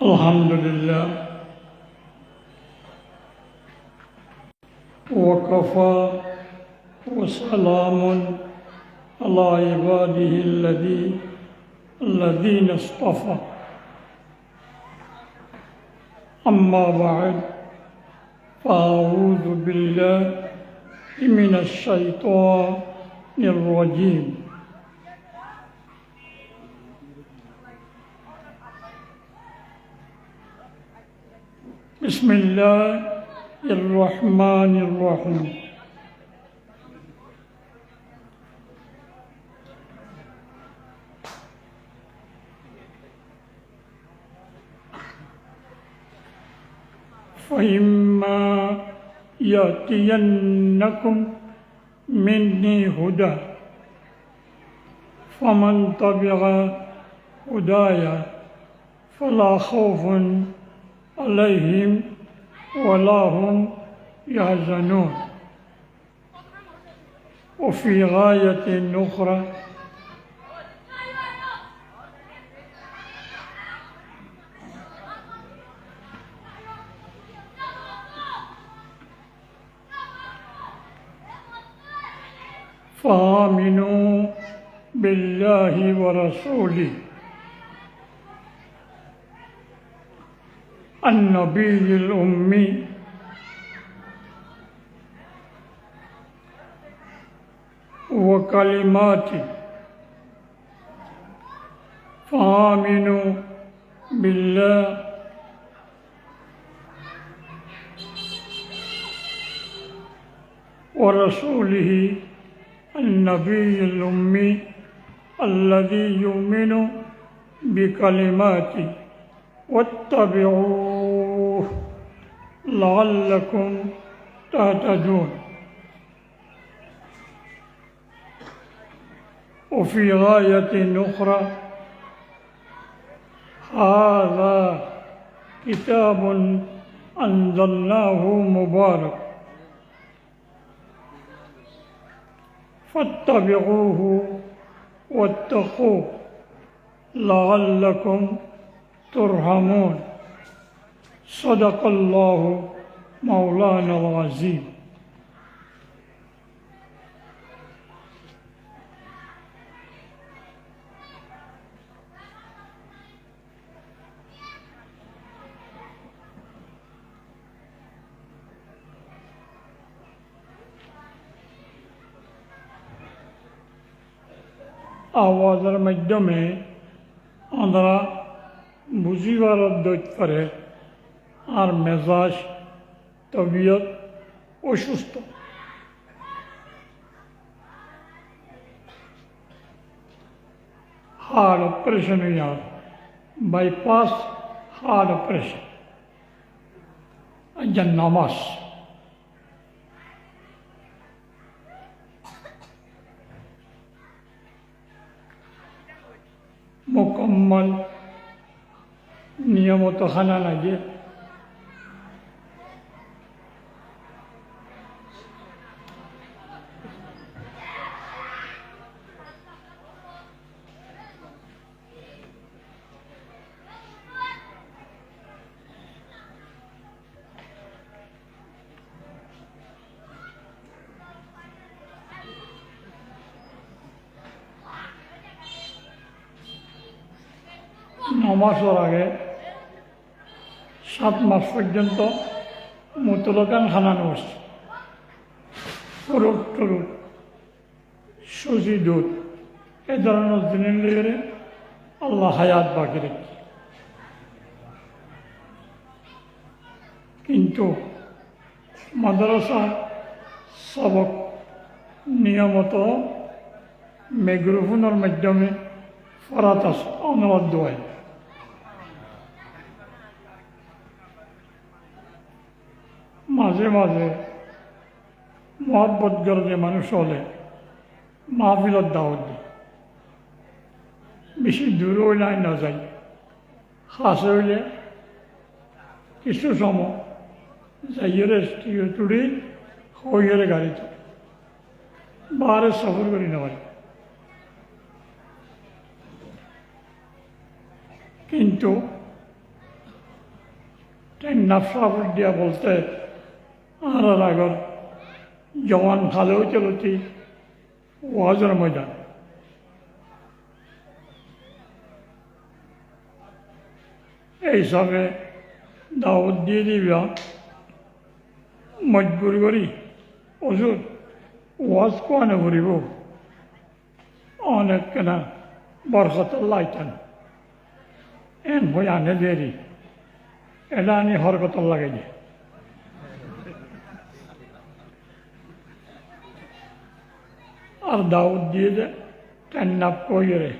الحمد لله وكفى وسلام على عباده الذين اصطفى أما بعد فأعوذ بالله من الشيطان الرجيم بسم الله الرحمن الرحيم فإما يأتينكم مني هدى فمن تبع هداي فلا خوف عليهم ولا هم يحزنون وفي غاية أخرى فآمنوا بالله ورسوله النبي الأمي وكلماته فآمنوا بالله ورسوله النبي الأمي الذي يؤمن بكلماته واتبعوه لعلكم تهتدون وفي غاية أخرى هذا كتاب أنزلناه مبارك فاتبعوه واتقوه لعلكم ترحمون صدق الله مولانا العظيم আওয়াজের মাধ্যমে আমরা বুঝিবার অধ্যয়ন করে আর মেজাজ তবিয়ত অসুস্থ হার্ট অপারেশন হইয়ার বাইপাস হার্ট অপারেশন আজ নামাজ मुकम्मल नियमों खाना लगे নমাজের আগে 7 মাস পর্যন্ত মুতলাকান খানানো হচ্ছে ফুরুট টুরুট সুজি দুধ এই ধরনের জিনিস লিয়ে আল্লাহ হায়াত বাকি রেখে কিন্তু মাদ্রাসা সবক নিয়মত মাইক্রোফোনের মাধ্যমে ফরাত আছে অনুবাদ হয় মাঝে মাঝে মহব্বত করে মানুষ হলে মাহফিলত দাওয়াত দিই বেশি দূর হইলে না যাই কাছে হইলে কিছু সময় যাইয়ে টুড়ি হইয়ে গাড়িতে বাহারে সফর করি না পারি কিন্তু ট্রেন নাফসাফুট দিয়া বলতে আর আগর জওয়ান খালেও চলতি ওয়াজের ময়দান এই হিসাবে দাওয়াত দিয়ে দিবা মজবুর করি ওজুর ওয়াজ কোয়ানে করিব অনেক কেনা বরকতুল্লাহ আইতান এন হয়ে আনে দেরি এটা আনি হরকতল লাগাই দিয়ে আর দাউদ দিয়ে দে ট্যান্নাপ কইরে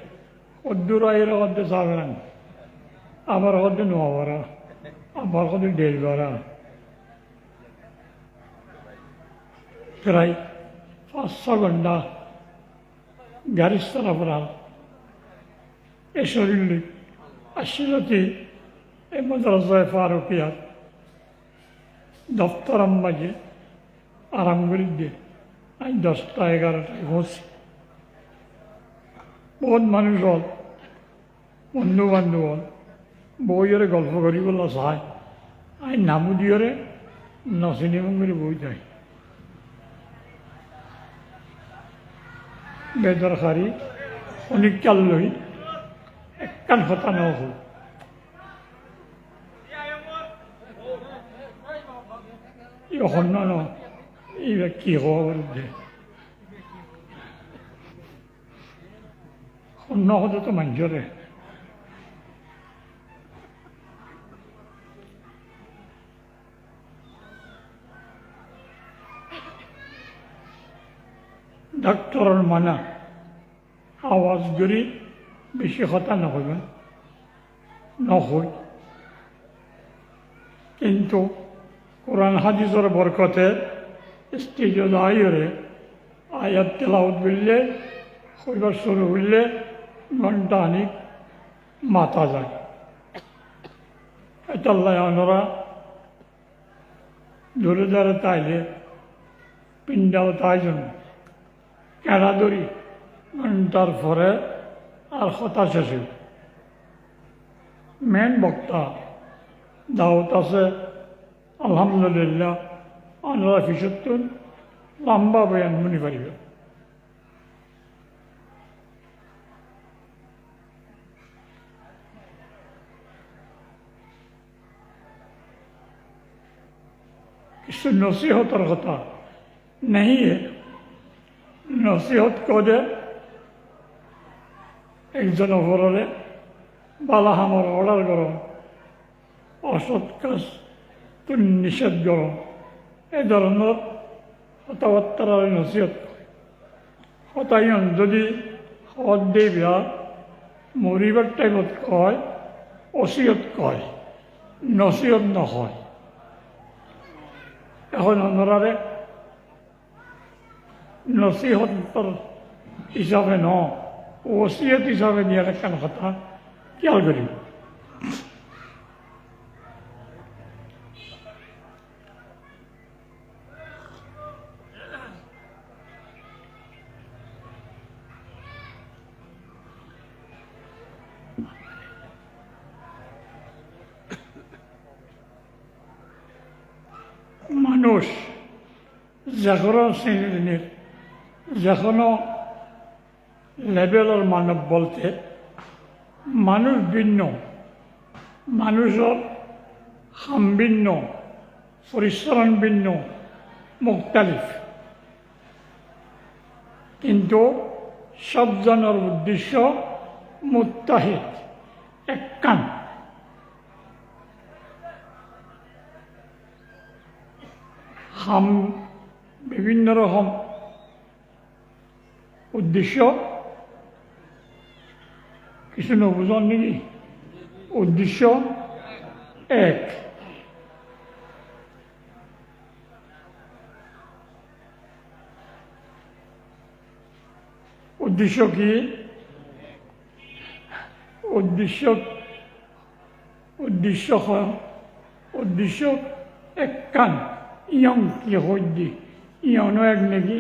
অদ্দুর আইরে হদ্দে সাবেন আবার হদ্দে নোয়ারা আবার হদ্দে ডেলবারা প্রায় 5-6 ঘন্টা গাড়ির চলাফেরা এ শরীর আসিলতি এই মাদ্রাসায় ফারুকিয়াত দপ্তর আম্মাকে আরাম করে দিয়ে আমি 10টা-11টায় ঘুরছি বহুত মানুষ হল বন্ধু বান্ধব হল বইরে গল্প করি বললো চাই আমি নামু দিয়রে নচিনি মঙ্গলি বই যাই বেদরকারি অনিকাল লৈ একখান কথা নহল এখন ন এইবার কি হওয়ার দে অন্য হতে তো মানুষরে ডাক্তরের মানা আওয়াজ করি বেশি কথা নহবেন নহই কিন্তু কোরআন হাদিসের বরকতে স্টেজে দাঁড়িয়ে আয়াত তেলাওয়াত করলে হইবার শুরু হইলে ঘন্টা আনিক মাথা যায় এটাল্লাই আনরা ধরে ধরে তাইলে পিন্ডাও তাই জন্য কেড়া ধরি ঘন্টার পরে আর কথা শেষ মেন বক্তা দাওয়াত আছে আলহামদুলিল্লাহ আনরা ফিসত্তর লম্বা বয়ান মনে পারিবে কিছু নসিহতের কথা নেই নসিহত করে একজন অপরে বালা আমার অর্ডার করো অসৎ কাজ তুমি নিষেধ করো এই ধরনের কথাবার্তার নসিহত হতাইন যদি হদ দেবিয়া মরিবার টাইমত কয় অসিয়ত কয় নসিহত নহয় এখন অন্যরারে নসিহতর হিসাবে ন ওসিয়ত হিসাবে নিয়ে একখান কথা খেয়াল করি মানুষ যে কোনো শ্রেণীর যে কোনো লেভেলের মানব বলতে মানুষ ভিন্ন মানুষের হাম ভিন্ন পরিশ্রম ভিন্ন মুক্তালিফ কিন্তু সবজনের উদ্দেশ্য মুত্তাহিদ একখান হাম বিভিন্ন রকম উদ্দেশ্য কিছু নবুঝন নাকি উদ্দেশ্য এক উদ্দেশ্য কি উদ্দেশ্য একখান ইয়ং কি হইদি ইয়নো এক নাকি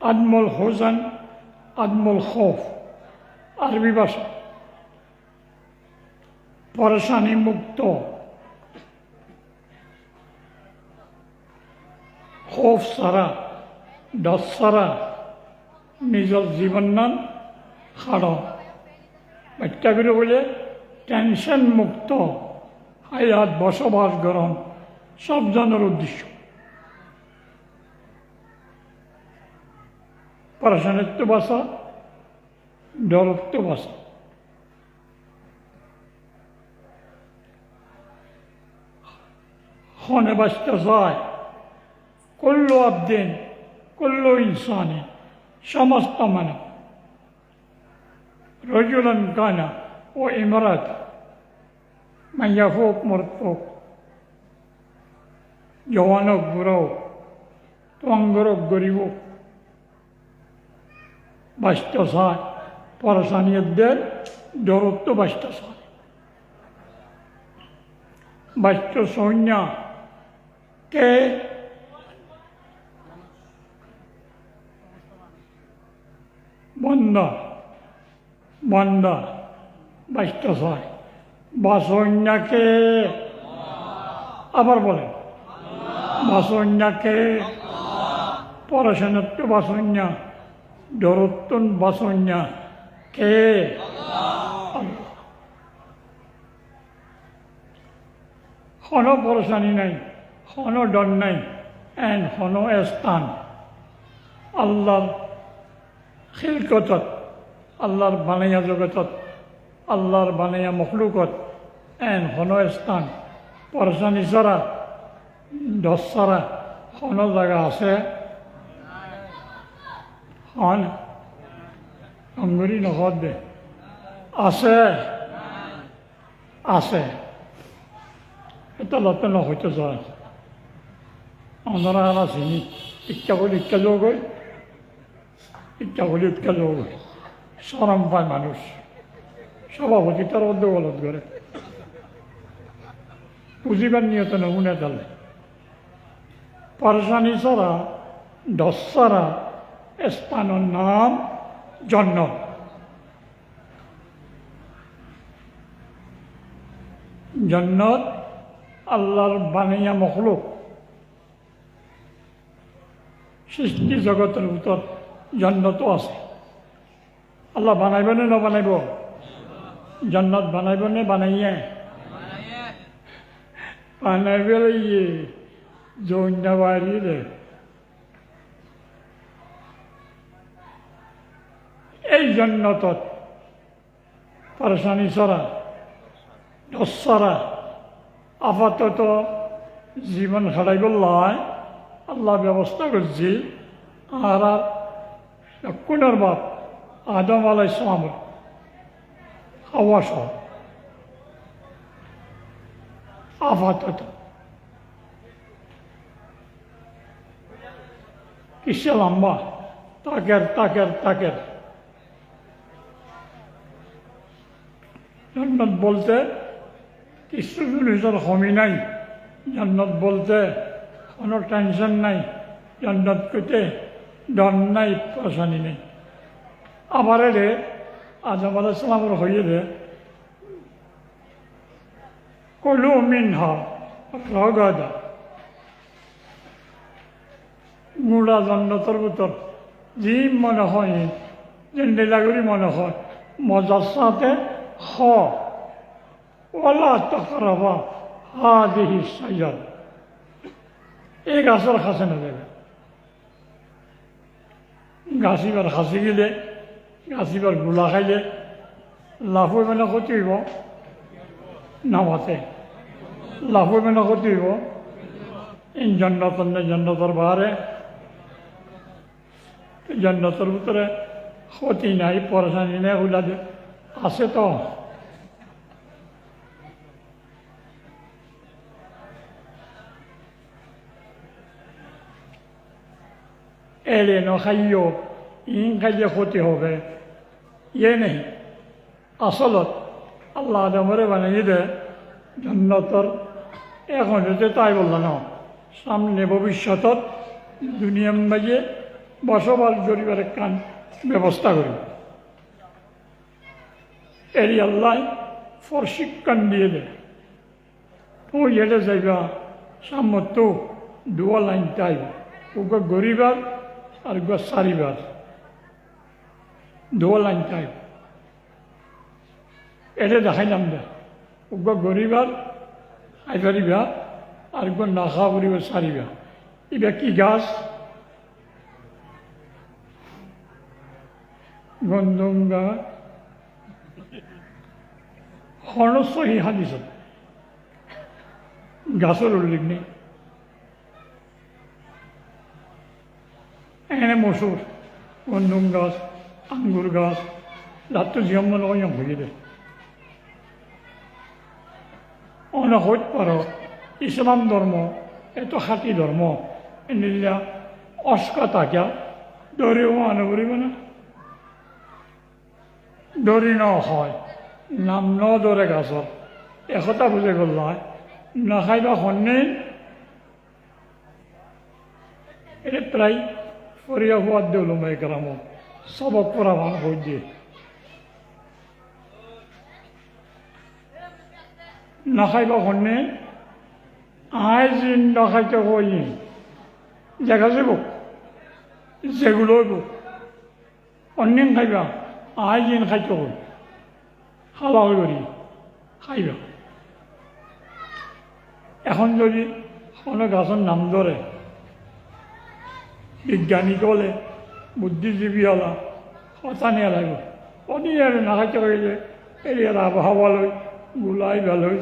আদমল হোসেন আদমল খৌফ আরবি ভাষা। পরেশানি মুক্ত, খোফ ছাড়া, ডর ছাড়া নিজের জীবন নান খাড়। ব্যাখ্যা করে বলে টেনশন মুক্ত হায়াত বসবাস গরম সব জনের উদ্দেশ্য। পরেশানিত্ব বাসা, ডরত্ব বাসা। হনে বাঁচতে চায় কুল্লু আবদিন কুল্লু ইনসানি, সমস্ত মানব, রজুলান কানা ও ইমরাত, মাইয়া হোক মরদ হোক, জওয়ান হোক বুড়া হোক, তঙ্গর হোক গরিব হোক, বাঁচতে চায় পরেশানিদের ডরত্ব বাঁচতে চায়। বাঁচতে সৈন্য কে বন্দা বন্দা বাঁচতে চায়। বাসন্যাকে আবার বলেন বাসন্যাকে পরেশানিত্ব বাসন্যা, ডরত্তন বাসন্যা কে? হন পরেশানি নাই, হন ডর নাই, এন হন স্থান আল্লাহর খিলকতত, আল্লাহর বানাইয়া জগতত, আল্লাহর বানাইয়া মখলুকত এন হন স্থান। পরেশানি ছাড়া ডর ছাড়া হন জায়গা আছে? হন অঙ্গুরি নখত দে আছে আছে। এটা লতে নহইতে যায় অন্ধরা চিনি ইচ্ছা করলে ইচ্ছা যোগ হয়, ইচ্ছা করলে ইচ্ছা যোগ হয়। সরম পায় মানুষ, সভাপতি তার অর্ধগলত করে বুঝিবার নিয়ত নমুনে তালে। পরেশানি ছাড়া ডর ছাড়া স্থানের নাম জান্নাত। জান্নাত আল্লাহর বানাইয়া মখলুক, সৃষ্টি জগতের ভিতর জান্নাতও আছে। আল্লাহ বানাইব নে নবানাইব? জান্নাত বানাইব নে বানাইয়ে? বানাইবে ইয়ে জৈন্যাবাড়ি রে। এই জান্নাতত পরেশানি ছাড়া ডর ছাড়া আপাতত জীবন খাড়াইব লাই আল্লাহ ব্যবস্থা করছি। আর কোনের বাপ আদম আলাইহিস সালাম হাওয়া সহ আপাতত কিসে লম্বা তাকের তাকের তাকের। জান্নাত বলতে কিছু জিনিসের কমি নাই, জান্নাত বলতে কোনো টেনশন নাই, জান্নাত কইতে ডর নাই, পরেশানি নেই। আবার রে আদম আলাইহিস সালামের হইয়ে রে কুলু মিনহা রাগাদা, মুড়া জান্নাতের ভিতর যি মনে হয় জেন্ডেলাগুড়ি মনে হয় মজার সাথে খ ওলা তাকরাবা হাদিহি শাজার, এই গাছের খাসে না দেবে। গাছিবার খাসি গেলে গাছিবার গোলা খাইলে লাভ হইবে না ক্ষতি হইব? নামাতে লাভ হইবে না ক্ষতি হইব? জান্নাতের বাহারে জান্নাতের ভিতরে ক্ষতি নাই, পরেশানি নাই, ওগুলা আছে তো। এলে ন খাইও ইন খাইলে ক্ষতি হবে ইয়ে নেই। আসলত আল্লাহ আদমরে বানিয়ে দে জান্নাতের এখন হতে তাই বললাম না, সামনে ভবিষ্যতত দুনিয়ার মাঝে বসবাস করিবার কান ব্যবস্থা করি। এরি আল্লাহ প্রশিক্ষণ দিয়ে দেয় ও এটা যাইবা সামর্থ দুয়া লাইন তাই ওকে গরিবার আর গো সারিবার দুয়া লাইন তাই এটা দেখাইলাম দে ওকে গরিবার আইবারিবা আর গো নাখা করিবা সারিবা এটা কি গাছ গন্ধম গাছ হনসহি হাদিস গাছের উল্লেখ নেই এখানে মসুর গন্ধম গাছ আঙ্গুর গাছ লাত্তু জিয়ম লগাইম হয়ে দেয় অনেক হইতে পারো ইসলাম ধর্ম এত খাঁটি ধর্ম এনিলা অস্কা তাকিয়া দৌড়েও আনো করিব না দৌড়ি ন হয় নাম ন দৌড়ে গাছর একতা বুঝে গেল নাখাইবা সন্নেই এটা প্রায় ফরিয়া হওয়ার দিল মাই গ্রামত সবক পড়া ভাঙ হয়ে দিয়ে নাখাইবা সন্নে আয় জিন নাখাইতে হই জায়গা যাব যেগুলো অন্যন খাইবা আয় জিন খাইতে হই হালাল করি খাইবা এখন যদি কোনো গাছের নাম ধরে বিজ্ঞানিক হলে বুদ্ধিজীবী হলা কথা নিয়ে লাগবে অনি আর না খাইতে হইলে এরিয়ার আবহাওয়া লই গুলাই ভালই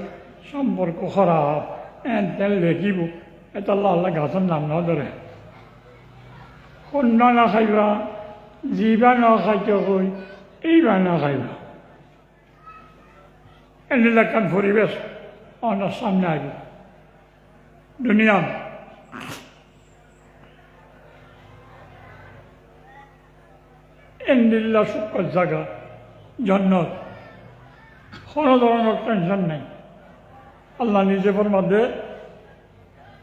সম্পর্ক খারাপ এন তেন লেখিব এটা আল্লাহ গাছের নাম না ধরে কন্যা না খাইবা জিবা না খাইতে হই এইবা না খাইবা এলাকার পরিবেশ আমার সামনে আসবে দুনিয়া এন্দিল্লা শুক্র জায়গা জন্নত কোনো ধরনের টেনশন নেই আল্লাহ নিজের মধ্যে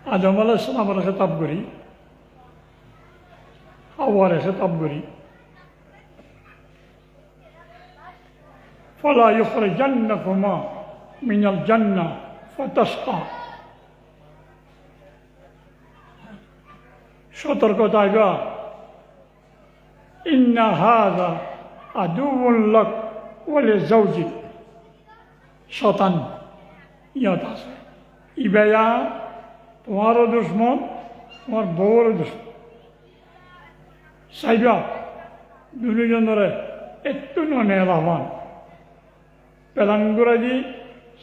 আদম আলাইহিস সালামের খেতাব করি হাওয়ার খেতাব করি فلا يخرجنكما من الجنة فتشقى সতর্কতায় গা ইন্না হাযা আদুউন লাক ওয়া লিজাওজিক শয়তান ইয়াত আছে ইবায়া তোমারও দুশ্মন তোমার বউরও দুশ্মন সাইবা দুজনের একটু নেলামান পেলাঙ্গুরা দি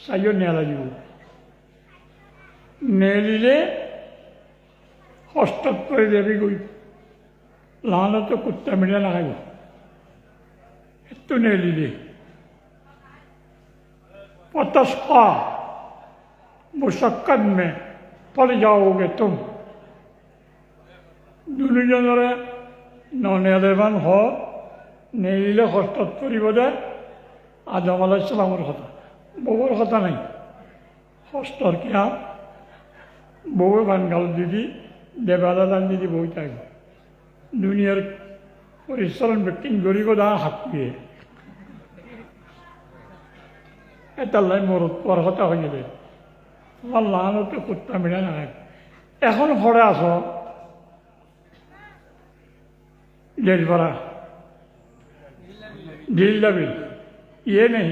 সাইও নেলা দিব নেলিলে হস্ত করে দেবী গই লানা তো কুত্তা মিডিয়া লাগাইব একটু নেলিলে पतस्का मुशक्कत में पड़ जाओगे तुम দুজনরে ননেদেবান হ নেইলে কষ্টত করিব দে আদম আলাইহিস সালামের কথা বউর কথা নাই কষ্টর কিয়া বউ বানগাল দিদি দেবালাদান দিদি বই থাকবে দুনিয়ার পরিচালন ব্যক্তি গরিব দা হাত দিয়ে এটালাই মরত পর কথা হয়ে যাবে তোমার লানতে কুত্তা মিলা না এখন ঘরে আস জেল ভরা ঢিল যাবি ইয়ে নেই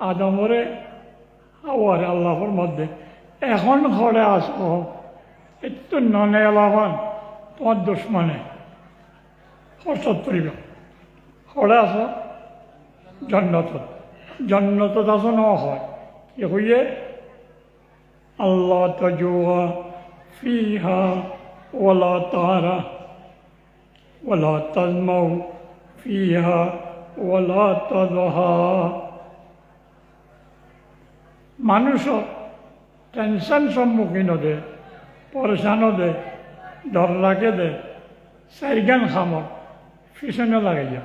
আদমরে হাওয়ারে আল্লাহর মধ্যে এখন ঘরে আস একটু ননে এলাবান তোমার দুশ্মনে হর্ষত করিব ঘরে আস জন্নত জন্নত আছো ন হয় কি হইয়ে আল্লাহ তাজুয়া ফিহা ওয়ালা তারা ওয়ালা তাজমাউ ফিহা ওয়ালা তাজহা মানুষ টেনশন সম্মুখীন দে পরেশান দে ডর লাগে দে চারিগান খামত পিছনে লাগাইয়া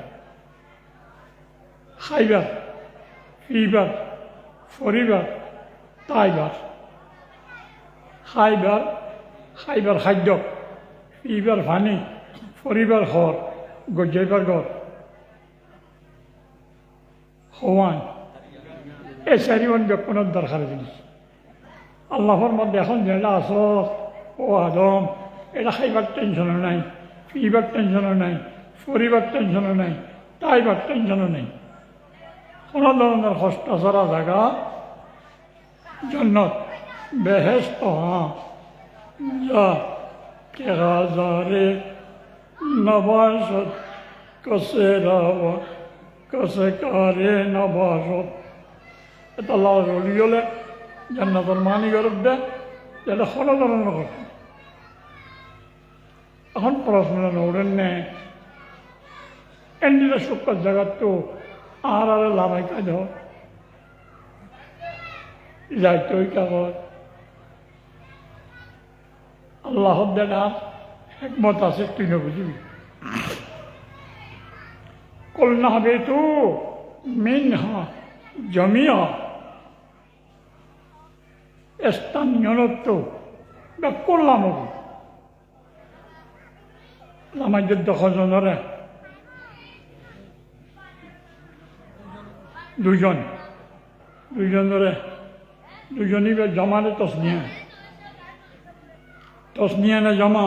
খাইবার ফিবার ফরিবার তাইবার খাইবার খাদ্য ফিবার ভানি ফরিবার ঘর গজাইবার ঘর হওয়ান এই চারিজন ব্যক্তির দরকার জিনিস আল্লাহর মধ্যে এখন যেটা আস ও আদম এটা খাইবার টেনশনও নাই ফিবার টেনশনও নাই পরিবার টেনশনও নাই তাইবার টেনশনও নেই কোনো ধরনের কষ্ট ছাড়া জায়গা জন্নত বেহেস্ত যা কে হাজারে নবাসত কসে রাওয়া কসে কারে নবাসত এটা আল্লাহ রলি হলে জান্নাতের মানি গরব দেয় যেটা কোনো ধরনের কথা এখন প্রশ্ন নৌড়েন নে এন্ডিরা শুক্র জায়গার তো আর লাভাই কাজ যাইতে ওই কাগজ আল্লাহ দেনা একমত আছে তুই না বুঝবি কলনা হবে তো মিনহা জমিয়া স্থানীয়ত্ব বা করলাম আমাদের দশজনরে দুজনই বা জমা নে তসনিয়া না জমা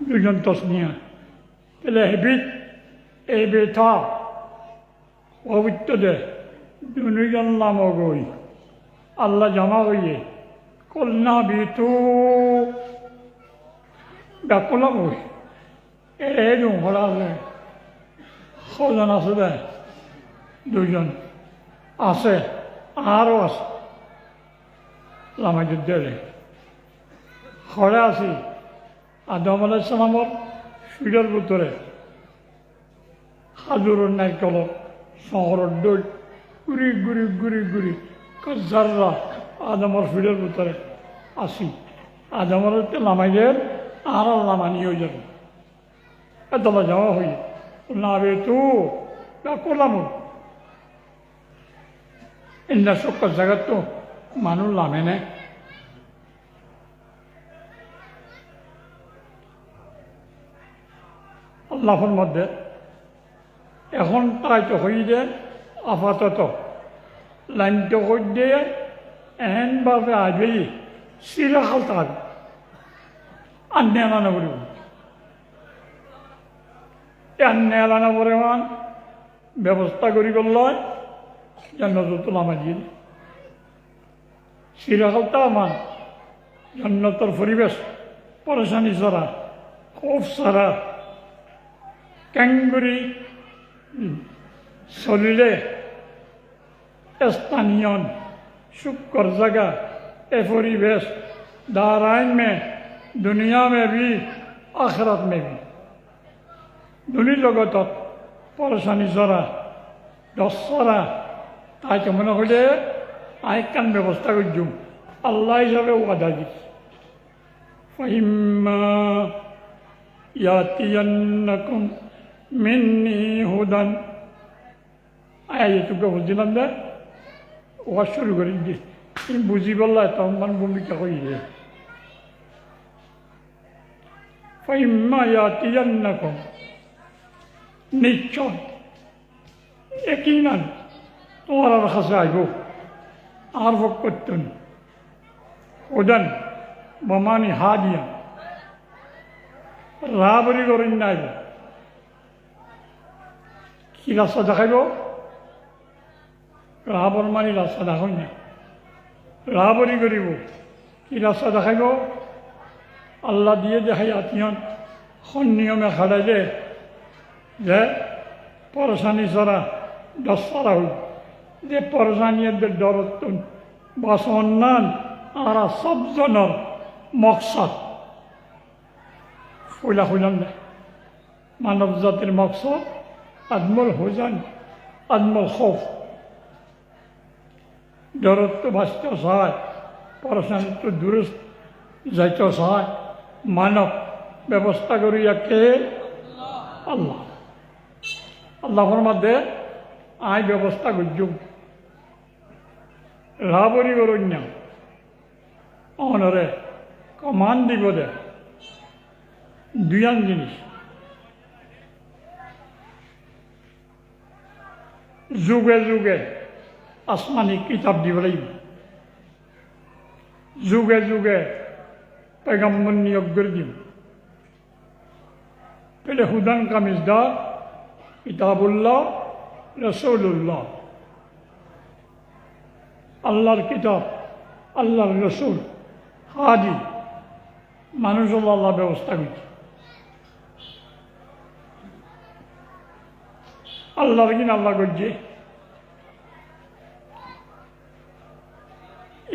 দুজন তসনিয়া তাহলে হেবিট এই বেথা পবিত্র দে দুজন নাম গই আল্লাহ জমা হইয়ে কলনা বিতু ডাকলাম হই এই হরা সজন আছে দে দুজন আছে আরও আছে লামাইদের দেলে ঘরে আছি আদম আলাইসালামর ফিডের ভিতরে হাজুরের নাইকল শহরের দই ঘুরি ঘুরি ঘুরি ঘুরি কাজাররা আদমর ফিডের ভিতরে আসি আদমর লামাইদের আর লামানি হয়ে যাবে এতলা যাওয়া হয়ে না বে তু করলাম ইন্দা সক্কর জায়গার তো মানুষ লামে না আল্লাহর মধ্যে এখন তাই তো হই দে আপাতত লাইনটা হই দিয়ে এহেনভাবে আজই চিরা খালতে হবে আন্নে আলানো করিব আন্নে আলানো পরিমাণ ব্যবস্থা করি করলয় জন্নত লামা দিয়ে চিরা খালতে আমার জন্নতর পরিবেশ পরেশানি ছাড়া খুব সারা ক্যাঙ্গুরি চলিলে স্থানীয় শুক্র जगह ए परिवेश दाराइन में दुनिया में भी आखिरत में भी दुनी जगत परेशानी जरा दसरा ताई मन हले आयकान व्यवस्था कर अल्लाह हिसाब वादा दी फहिम्मा यातियन्नकुम मिन्नी हुदान आयतुके बुझिलाम दे ওয়া শুরু করে দিয়ে তুমি বুঝি বললা তখন ভূমিকা হইলে ফাইম্মায়াতিয়ান্নাকুম নিশ্চয় একিনান তোমার কাছে আইব আর ভোগ করতেন ওদান বমানি হাদিয়া রাবরি করেন নাইব কি রাস্তা দেখাইব রাবর মানে রাস্তা দেখাই না রাবরি করিব কি রাস্তা দেখাইব আল্লাহ দিয়ে দেখাই আত্মীয়ন খন নিয়মে খাড়াই যে পরেশানি ছাড়া দশরা হই যে পরেশানিদের ডরতন বাসন্নান আর সবজনের মকসদ ফুলা ফুলাম না মানব জাতির মকসদ আদমল হোজান আদমল খৌফ ডরত্ব বাঁচতে চায় পরেশানিত্ব দূরে যাইতে চায় মানব ব্যবস্থা করিয়া কে আল্লাহ আল্লাহর মধ্যে আয় ব্যবস্থা করছুম রাবরি করুন অনরে কমান দিব দে দুয়ান জিনিস যুগে যুগে আসমানি কিতাব দিব লাগিব যুগে যুগে পেগম্বর নিয়োগ করে দিব পেলে হুদান কামিজদা কিতাবুল্লাহ রসুল্লাহ আল্লাহর কিতাব আল্লাহর রসুল হাদি মানুষ আল্লাহ ব্যবস্থা করছে আল্লাহর কিনা আল্লাহ করছে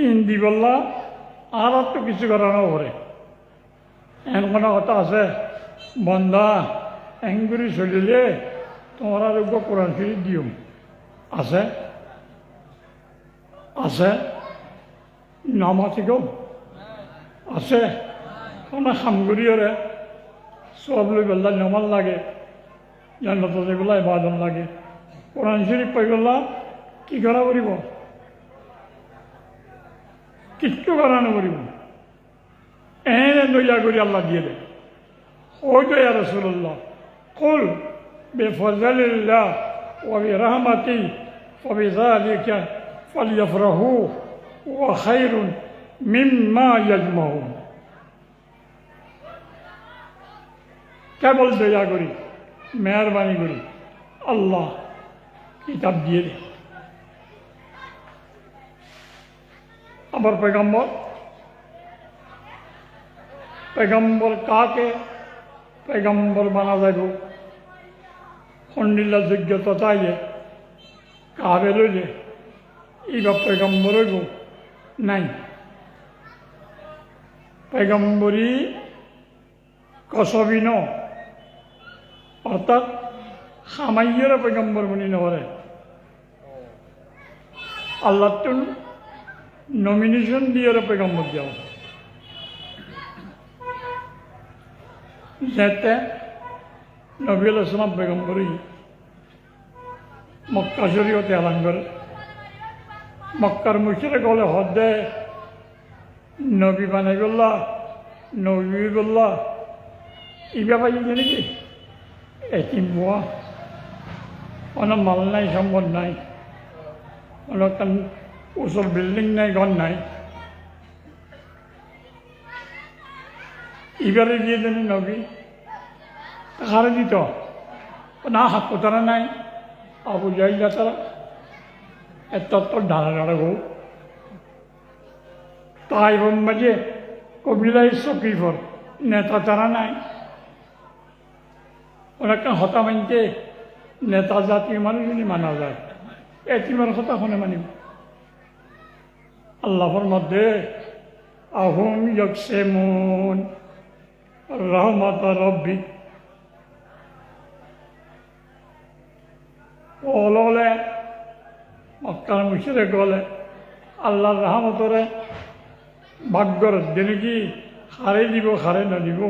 ইন্দি বললা আর তো কিছু করানো পরে এমন কোনো কথা আছে বন্ধা এঙ্গুরি চলিলে তোমার আরোগ্য কোরআন শরীফ দিও আছে আছে নামাতিকেও আছে কোনো সামগুৰিৰে সব লৈ পেলাই নমাজ লাগে জান্নাত যেগুলা ইবাদত লাগে কোরআন শরীফ পাই পেলা কি করা কৰিব কিচ্ছু করা নকরিব এনে দয়া করে আল্লাহ দিয়ে দেয় ওই তো ইয়া রাসূলুল্লাহ কুল বিফজলিল্লাহ ওয়া বিরহমাতি ফাবিযালিকা ফালইফরাহু ওয়া খায়রুন মিম্মা ইয়াজমাউন কেবল দয়া করি মেহরবানি করি আল্লাহ কিতাব দিয়ে দেয় আবার পেগম্বর কাকে পেগম্বর বানা যাইব খন্ডিল্লা যোগ্যতা চাইলে কাবে লইলে এইবার পেগম্বর হইব নাই পেগম্বরী কসবি ন অর্থাৎ সামাইয়ের পেগম্বর বনি নকরে আল্লাহ তো নমিনেশন দিয়ে পেগম্বর দেওয়া যেতে নবী আলাইহিস পেগম্বরী মক্কা শরীয়তে এলান করে মক্কার মুশরিক হলে হদে নবী বানাই বললা নবী বললা এই ব্যাপার জানি কি এটি বুয়া কোনো মাল নাই সম্পদ নাই কোনো উঁচুর বিল্ডিং নাই ঘর নাই এবারে দিয়ে দেন নবী হারে দিত না হাত কোথারা নাই আবু যাই যাতারা এত ডানা ডানা গো তাই মাঝে কবিলায় সকিফর নেতা তারা নাই ওনাকে হতা মানতে নেতা জাতীয় মানুষই মানা যায় এতিমার কথা শুনে মানিব আল্লাহর মধ্যে আহুম ইয়াকসিমুন রহমত রব্বি ওললে মক্কার মুশরিক গলে আল্লাহর রহমতরে ভাগ্যর দিনে কি হারে দিব হারে না দিব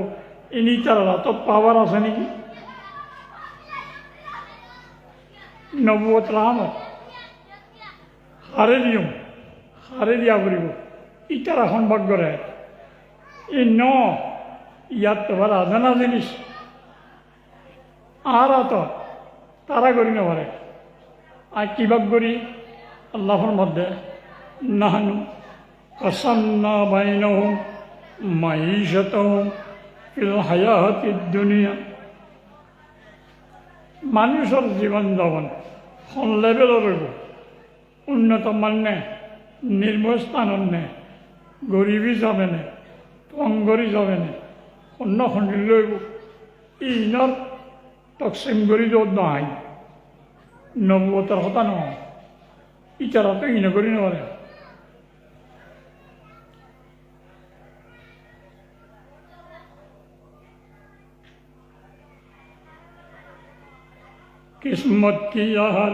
ইনি তার রাতত পাওয়ার আছে নাকি নবুয়ত রহমত হারে দিও হারে দিয়া কৰিব ইটার এখন ভাগ্যরে ই ন ইয়াত তোমার আজানা জিনিস আর তো তারা করি না পারে আর কি ভাগ করি আল্লাহর মধ্যে নাহানু কাসান্না বাইনাহুম মাইশাতাহুম ফিল হায়াতিদ দুনিয়া মানুষের জীবন যাপন কোন লেভেলের রইব উন্নত মানে নির্মস্থান নে গরিবী যাবে না টংগরি যাবে না অন্য খন্ডিল লইব ইনার তকসিম করি যত নাই নবুয়তার কথা নহয় ইটারা তো ইনে করি নপারে किस्मत की हर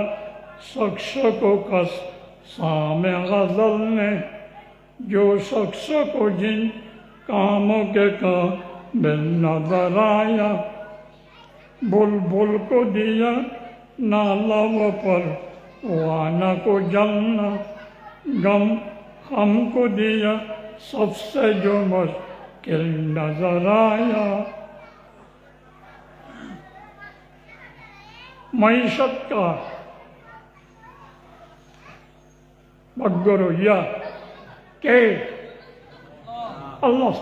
शख्स को कस सामे गजल ने जो शख्स को जिन कामों के काबिल नजर आया बुलबुल को दिया नाला वो पर वाना को जलना गम हमको दिया सबसे जो मुश्किल नजर आया मैशत का ভাগ্য রইয়া কে? আল্লাহ।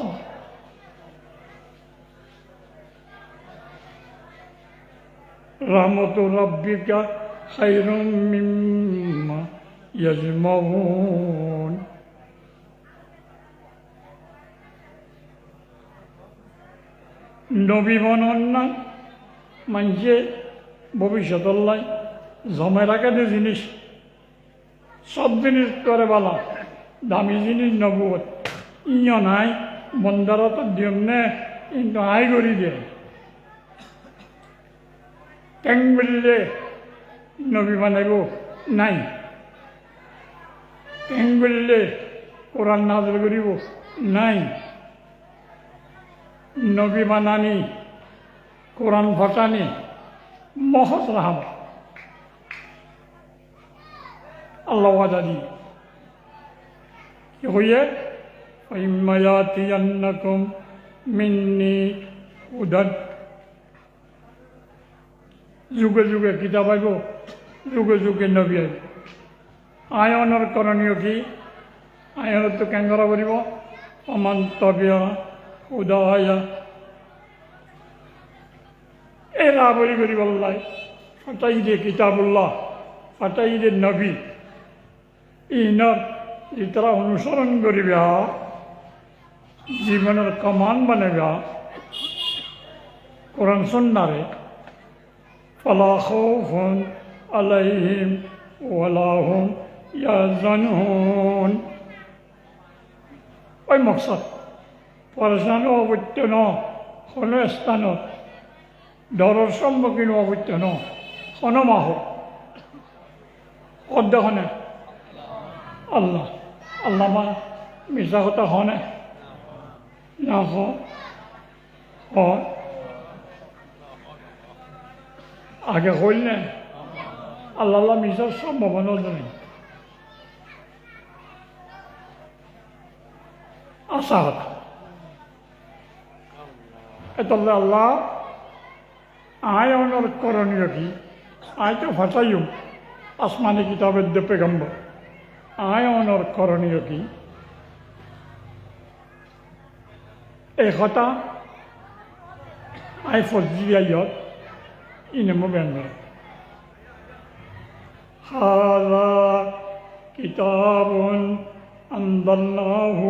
রহমতু রাব্বিকা খায়রুম মিম্মা ইয়াজমাউন। নবী বনন না মানুষে ভবিষ্যৎ জমে রাখে যে জিনিস, সব জিনিস করে বলা দামি জিনিস নবুয়ত ইয় নাই বন্দারত দিয়ম নে কিন্তু আই করি দে কেন বললে নবী বানাইব নাই, কেন বললে কোরআন নাযিল করিব নাই। নবী বানানি কোরআন ফাটানি মহৎ রাহমত আল্লাহ ওয়াদা দিয়ে কি হইয়ে ফাইম্মায়াতিয়ান্নাকুম মিন্নি হুদান। যুগে যুগে কিতাব আইব, যুগে যুগে নবী আইব। আয়নের করণীয় কি? আয়নত তো কেন করা করিব অমান তবিয়া হুদায়া এরা বলি করি বল্লাই ফাটাই দে কিতাবুল্লাহ, ফাটাই দে নবী ইনার ইতরা অনুসরণ করিবে জীবনের কমান বানাবে কোরআন সুন্নাহরে ফালা খাউফুন আলাইহিম ওয়ালা হুম ইয়াহজানুন। ওই মকসদ পরেশান অবৈত্য ন কোনো স্থানত ডরের সম্মুখীন অবৈত্য ন কোনো মাহ অধ্যক্ষণে আল্লাহ আল্লাহ মা মিশা কথা হনে না হয় আগে হইলে আল্লাহ আল্লাহ মিশার সম্ভাবনা নেই। আশা কথা এতলে আল্লাহ আয় অনর করণীয় কি? আয় তো ফাটাইম আসমানি কিতাবের দে পেগম্বর, আয় অনর করণীয় কি? এই কথা আয় ফজিয়ায়ত ইনেমো বেঙ্গল হাযা কিতাবুন আনজালনাহু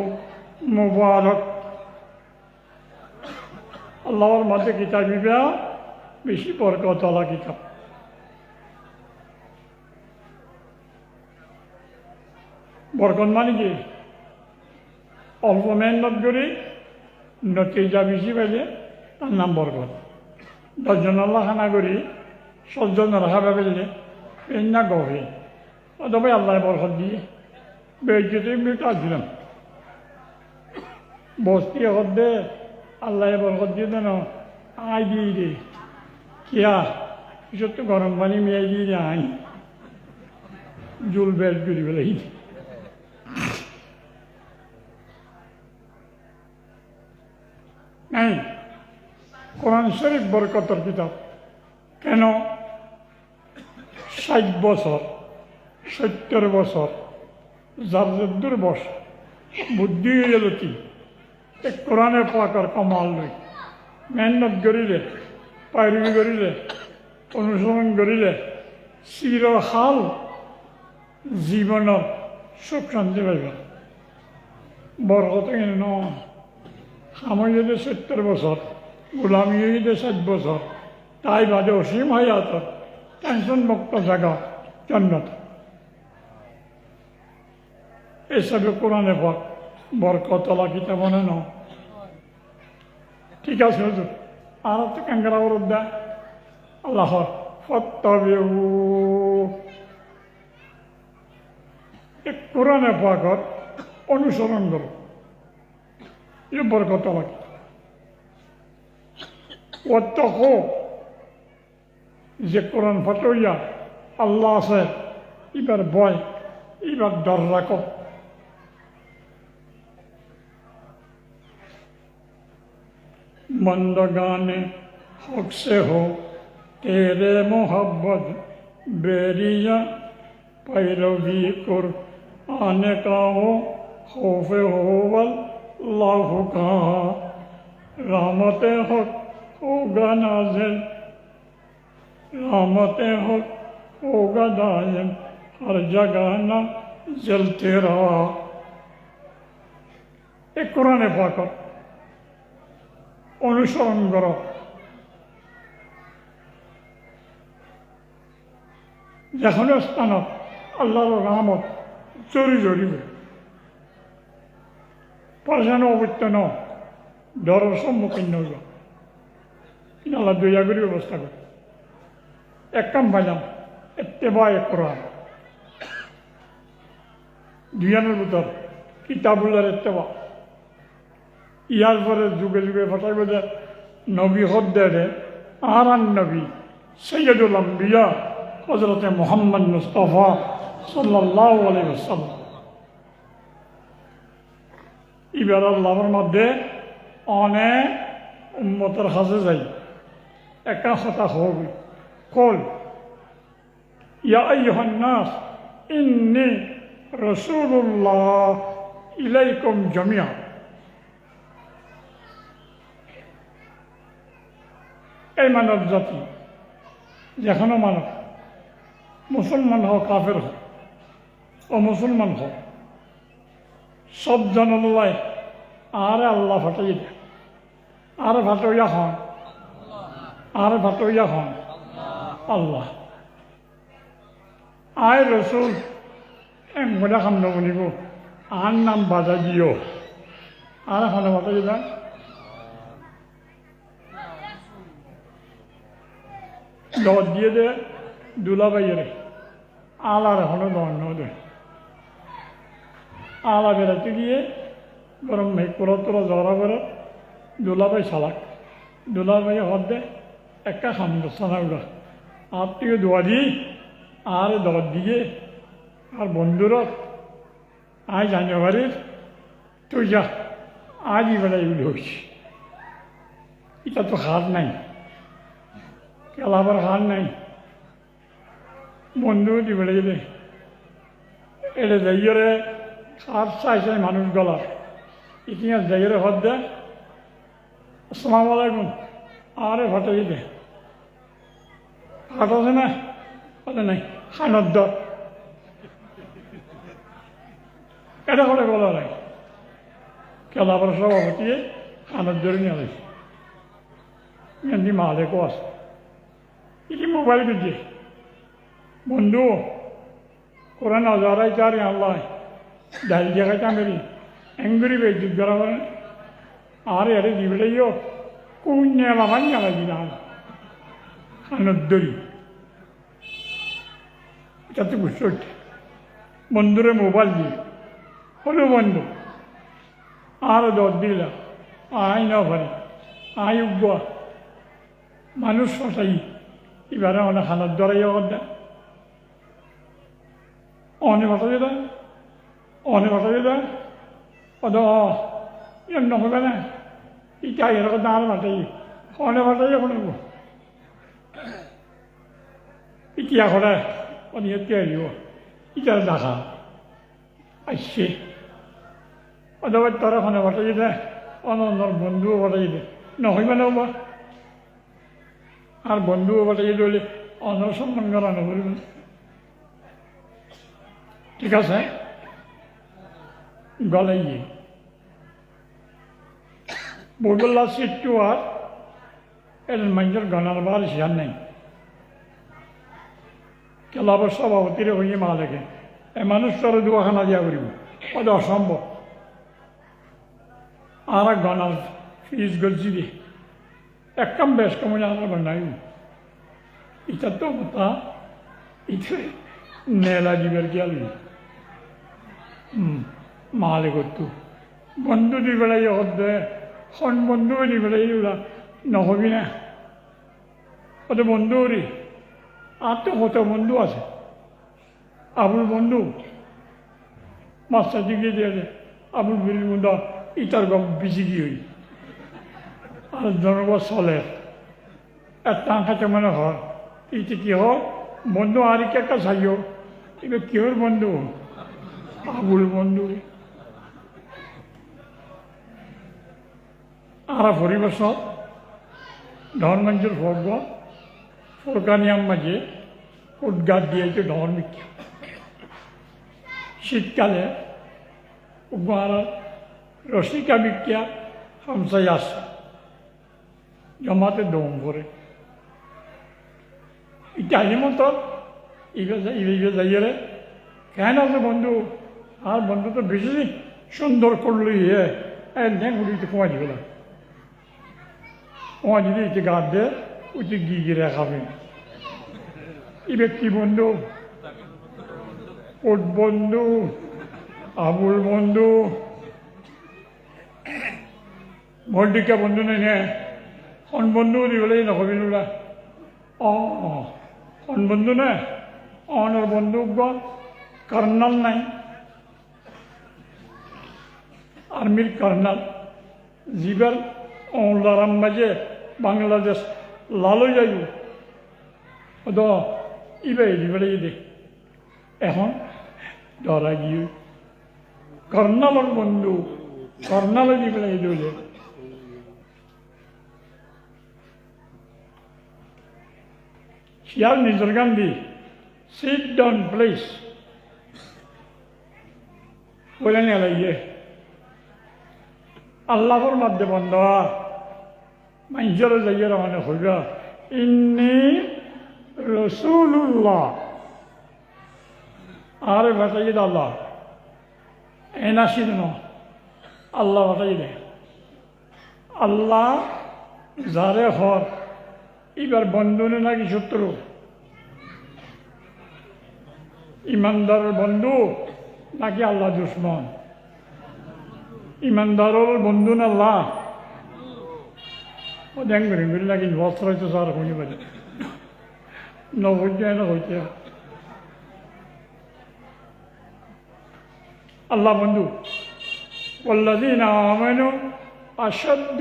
মুবারাক। আল্লাহর মধ্যে কিতাব ইবা বেশি বরকতওয়ালা কিতাব। বরকত মানে কি? অল্প মেহনত করে নতিজা বেশি পাইলে তার নাম বরকত। 10 জন আল্লাহ খানা করি 7 জন রাখা পাইলে এর না গভীর তবে আল্লাহ বরকত দিয়ে বেজতে কাজ দিলাম বস্তি দে আল্লাহ বরকত দিয়ে দেন আই দিয়ে দে কিয়া পিছত তো গরম পানি মিয়াই দিয়ে দে আই জুল বেল করি পেলাই নাই। কোরআন শরীফ বরকতর কিতাব কেন? 60 বছর 70 বছর যার দুর্বশ বুদ্ধি এলতি কোরআনে পাকার কমাল লই মেহনত করিলে পায়রবি করিলে অনুসরণ করিলে চিরহাল জীবনের সুখ শান্তি পাইব। বরকত ন সাময়িক 70 বছর গোলামি 60 বছর তাই বাদে অসীম হায়াত টেনশন মুক্ত জায়গা জান্নাত। এসবে কোরআনে পাক বরকতওয়ালা কিতাব মনে ন ঠিক আছে হুজুর আর তো কাঙ্গারা বরদ দেয় আল্লাহ ফাত্তাবিউ কোরআনে পাকত অনুসরণ করো এ বরকতওয়ালা কিতাব। ওয়াত্তাকু যে কোরআন ফাটাইয়া আল্লাহ আছে এবার ভয় এবার ডর রাখো। बंदगाने हक से हो तेरे मोहब्बत बेरिया पैरवी कर आने का हो खौफ होवल लाहु कहाँ रहमत हक होगा नाज़िल रहमत हक होगा दायम हर जगह ना जलते रहा एक कुरान पाक অনুসরণ করো যেখানে স্থানত আল্লাহর রহমত জরি জরিবে পয়সানো অবৈত্য ন ডরের সম্মুখীন নইব আল্লাহ দয়া করে ব্যবস্থা করে এক কাম পাইলাম এত্তেবা এক কোরআন দুইয়ানের ভিতর কিতাবুল্লার এত্তেবা ইয়ার পরে যুগে যুগে ফটাইব যে নবী হদ্দে আর নবী সৈয়দুল আম্বিয়া হজরতে মোহাম্মদ মুস্তফা সাল্লাল্লাহু আলাইহি ওয়াসাল্লাম এবার আল্লাহর মধ্যে অনেক উম্মতের কাছে যাই একা কথা হবে কল ইয়া আইয়ুহান নাস ইন্নী রাসূলুল্লাহ ইলাইকুম জামিআ এই মানব জাতি যেখানে মানব মুসলমান হোক কাফের হোক ও মুসলমান হোক সব জনলাই আর আল্লাহ ফাটাই দেয় আর ফাটইয়া হন আর ফাটইয়া হন আল্লাহ আয় রসুল এমন খাম নবনিব আর নাম বাজা দিও আর এখানে ফাটাই দেয় দর দিয়ে দে দুলা বাইরে আলার এখনো দন্ন দে আলা বেড়াতে গিয়ে গরম মেঘ করে তোরা জরা করে দুলাবাই সালাক দুলাবাই হদ দে একটা খামদস্তানা উড়া আর থেকে দোয়া দিই আর দর দিয়ে আর বন্ধুরত আজ জানুয়ারির তুই যা আজই বেড়াই উঠে হয়েছি এটা তো হার নাই খেলাবার হার নাই বন্ধু দি বেড়ে গেলে এটা যাইরে খার চাই চাই মানুষ গলার ইতিহাস যাইরে হদ দে আসসালামু আলাইকুম আরে ফাটাই দে ফাটাছে না বলে নাই খানত দ এটা করে গলা নাই খেলাবার সভাপতি খানত ধরে নিয়ে আসে এমনি মালে কোয়াশ কি মোবাইল কিনছে বন্ধু কোরআন হাজারাই চার আল্লাহ ডাল জায়গায় চামেরি এঙ্গুরি বেজুত করা করে আর এরে দিবেও কোন নেলামান নেলা দিলাম খানদ্দরি এটা তো বুঝতে বন্ধুরে মোবাইল দিয়ে হলো বন্ধু আর দর দিলাম আই না পারে আই উগ্র মানুষ ফসাই এবারে অনেক খানার দ্বারাই দেয় অনেক কথা যেটা অনেক কথা যেটা অত এমন হবে না ইটা এরকম দাঁড় মাটাই অনেক মাটাই এখন ইতিয়া করে অনেক তৈরিও ইটার দেখা আসছে অথবা তারা খানে বাটা যেতে অন্য বন্ধুও বাটা যেতে নহইবা নহবা আর বন্ধুও বাটা যেতে হলে অন্য সম্মান করানো করবে ঠিক আছে গলাই গিয়ে বদল্লা সিটটু আর এর মানুষের গণার বার সিয়ার নেই ক্লাবের সভাপতির হইয়ে মা লেখে এ মানুষ তোর দুয়াখানা দিয়া করিব অত অসম্ভব আর এক গণার ফিজ গলছি দিয়ে এক কাম বেশ কমে আর গণাই এটা তো কথা ইতে নেলা দিবের গেল মালে করতো বন্ধু দি বেড়াই হদ্দে খন বন্ধু দি বেড়াই ওরা নহবি না অত বন্ধু রে আর তো কত বন্ধু আছে আবুল বন্ধু মাস্টার দিকে দিয়ে আবুল বিরির বন্ধু ইটার গম বিচি গিয়ে হই আর জনগণ চলে একটা খাতে মানে হয় এইটা কি হয় বন্ধু আর কি একটা চাইও এবার কিহর বন্ধু আবুল বন্ধু আর পরিবেশ ধর্মাঞ্চল ভর্গ ফোরকানিয়াম মাঝে উদ্গার দিয়েছে ধর্মিক শীতকালে উপহার রসিকা বিক্রিয়া হামসাই আসে জমাতে দম করে এটা মতো ইবে যাইয়ে কেন আছে বন্ধু আর বন্ধু তো বেশি সুন্দর করলো ইয়ে ন্যাং উড়িতে কমা দিবে না কমা দিলে ইতে গাছ দে উঠে গিয়ে খাবে ই ব্যক্তি বন্ধু ওট বন্ধু আবুল বন্ধু ভল্টিকা বন্ধু নাই নে হন বন্ধু দিবলেই নকবিনোলা হন বন্ধু নে অনর বন্ধু কর্নাল নাই আর্মির কর্নাল জিবার অলারাম মাঝে বাংলাদেশ লালো যাইব তো ইবে দিবলে দে এখন ধরা গিয়ে কর্নালর বন্ধু কর্নালে দিবলে দিলে শিয়াল নিজের গান্ধী সিট ডাউন প্লেস বলে নিয়ে আল্লাহর মধ্যে বন্ধ মানুষের যাইয়ে মানে হইল ইন্নি রসুল্লাহ আর বাটাই দে আল্লাহ এনাসি ন আল্লাহ বাটাই দে আল্লাহ যারে হর এবার বন্ধু নাকি শত্রু ইমানদারের বন্ধু নাকি আল্লাহ দুশ্মন ইমানদারের বন্ধু না আল্লাহ ও দেখ ঘুরি নাকি বস্ত্র হইতে সার শুনি পারে নবজ্ঞ না হইতে আল্লাহ বন্ধু والذين آمنوا أشد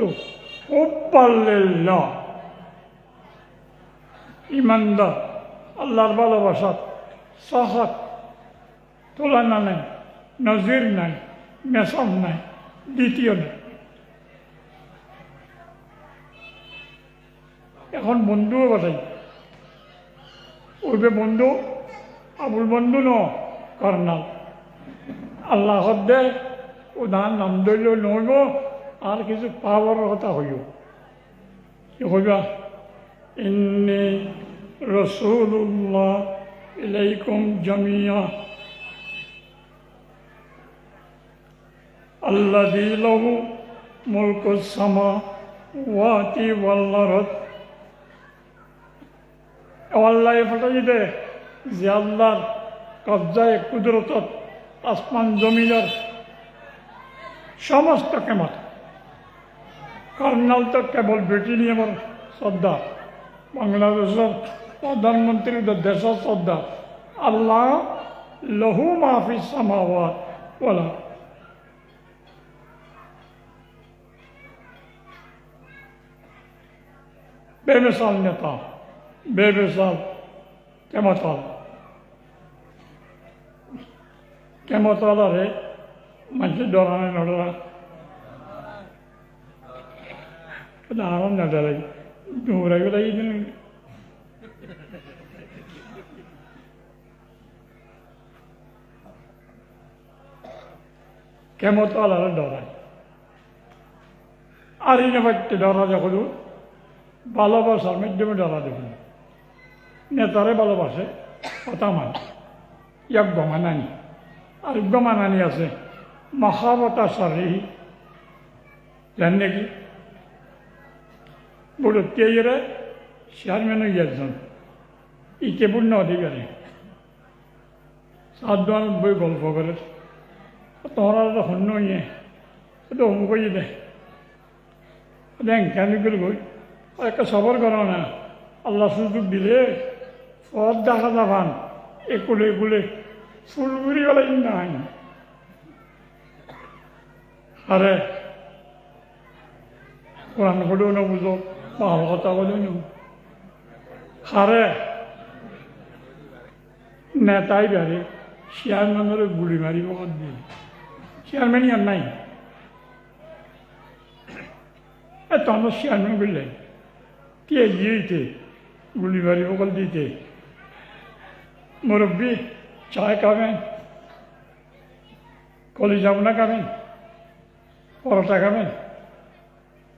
حبا لله ইমানদার আল্লাহর ভালোবাসা সাহাত তুলনা নাই নজির নাই মেসম নাই দ্বিতীয় নাই এখন বন্ধুও বাসাই ওইবে বন্ধু আবুল বন্ধু ন কর্নাল আল্লাহ দে উদাহরণ নাম ধরলেও নইব আর কিছু পাওয়ার কথা হইব কি হইবা ইন্নি রসুল্লাহ ইলাইকুম জামিয়া আল্লাযী লাহু মুলকুস সামাওয়াতি ওয়াল আরদ আল্লাহ ফটাই দে যে আল্লাহর কবজায় কুদরতত আসমান জমিনের সমস্ত কেমত কর্নাল তো কেবল ব্রিটেনিয়ামের শ্রদ্ধা বাংলাদেশের প্রধানমন্ত্রীর দেশের শ্রদ্ধা আল্লাহ লহু মাহফিস সামাওয়াত বলা বেমিসাল নেতা বেমিসাল কেমতালারে মানুষের ডরানে নড়া আরাম না ডরাই ডুমরাই বেলাই কেমতালারে ডরাই আর এই নেবাইতে ডরা যখন ভালোবাসার মাধ্যমে ডরা দেখুন নেতারে ভালোবাসে কথা মান ইয়াক গমানানি আর গমানানি আছে মহাবতা সারি জান নাকি বড় তেইরে চেয়ারম্যান হয়ে একজন ইকে পূর্ণ অধিকারী 792 গল্প করে তোমরা তো হন্য ইয়ে তো অমুক দে দেখ কেন করে গই একটা সবর করো না আল্লাহ সুযোগ দিলে পথ দেখা যাবান একুলে একুলে ফুলগুড়ি গেলে নাই আরে কোরআন করেও না বুঝো ভালো কথা বলেও না আরে নেতাই বেড়ে চেয়ারম্যানের গুলি মারি বকত দিয়ে চেয়ারম্যানই আর নাই এত আমার চেয়ারম্যান বললেন কে গিয়েতে গুলি মারি বকল দিতে মুরব্বী চায় খাবেন কলিজা ভুনা খাবেন পরোটা খাবেন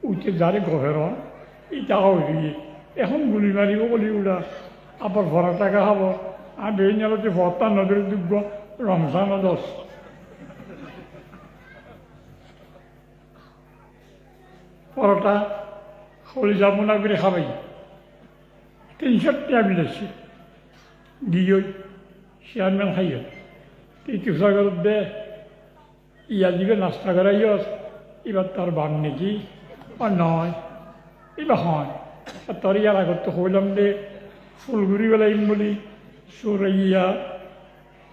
উঠে যারে গভের ইটাও হয়ে এখন গুলি মারিব বলি উড়া আবার পরোটা খাবো আর বেরিয়ে যে ভর্তা নদীর যোগ্য রমজান দশ পরোটা কলিজা ভুনা করে খাবাই 300 টাকা বিলেছে গিয়ে চেয়ারম্যান খাইয়ে তিতুসা করত দে ইয়া দিকে নাস্তা করাইয় এবার তার বান নাকি আর নয় এবার হয় আর তোর ইয়ার আগত তো হইলাম দে ফুলগুড়ি বেলাইম বলি সুরাইয়া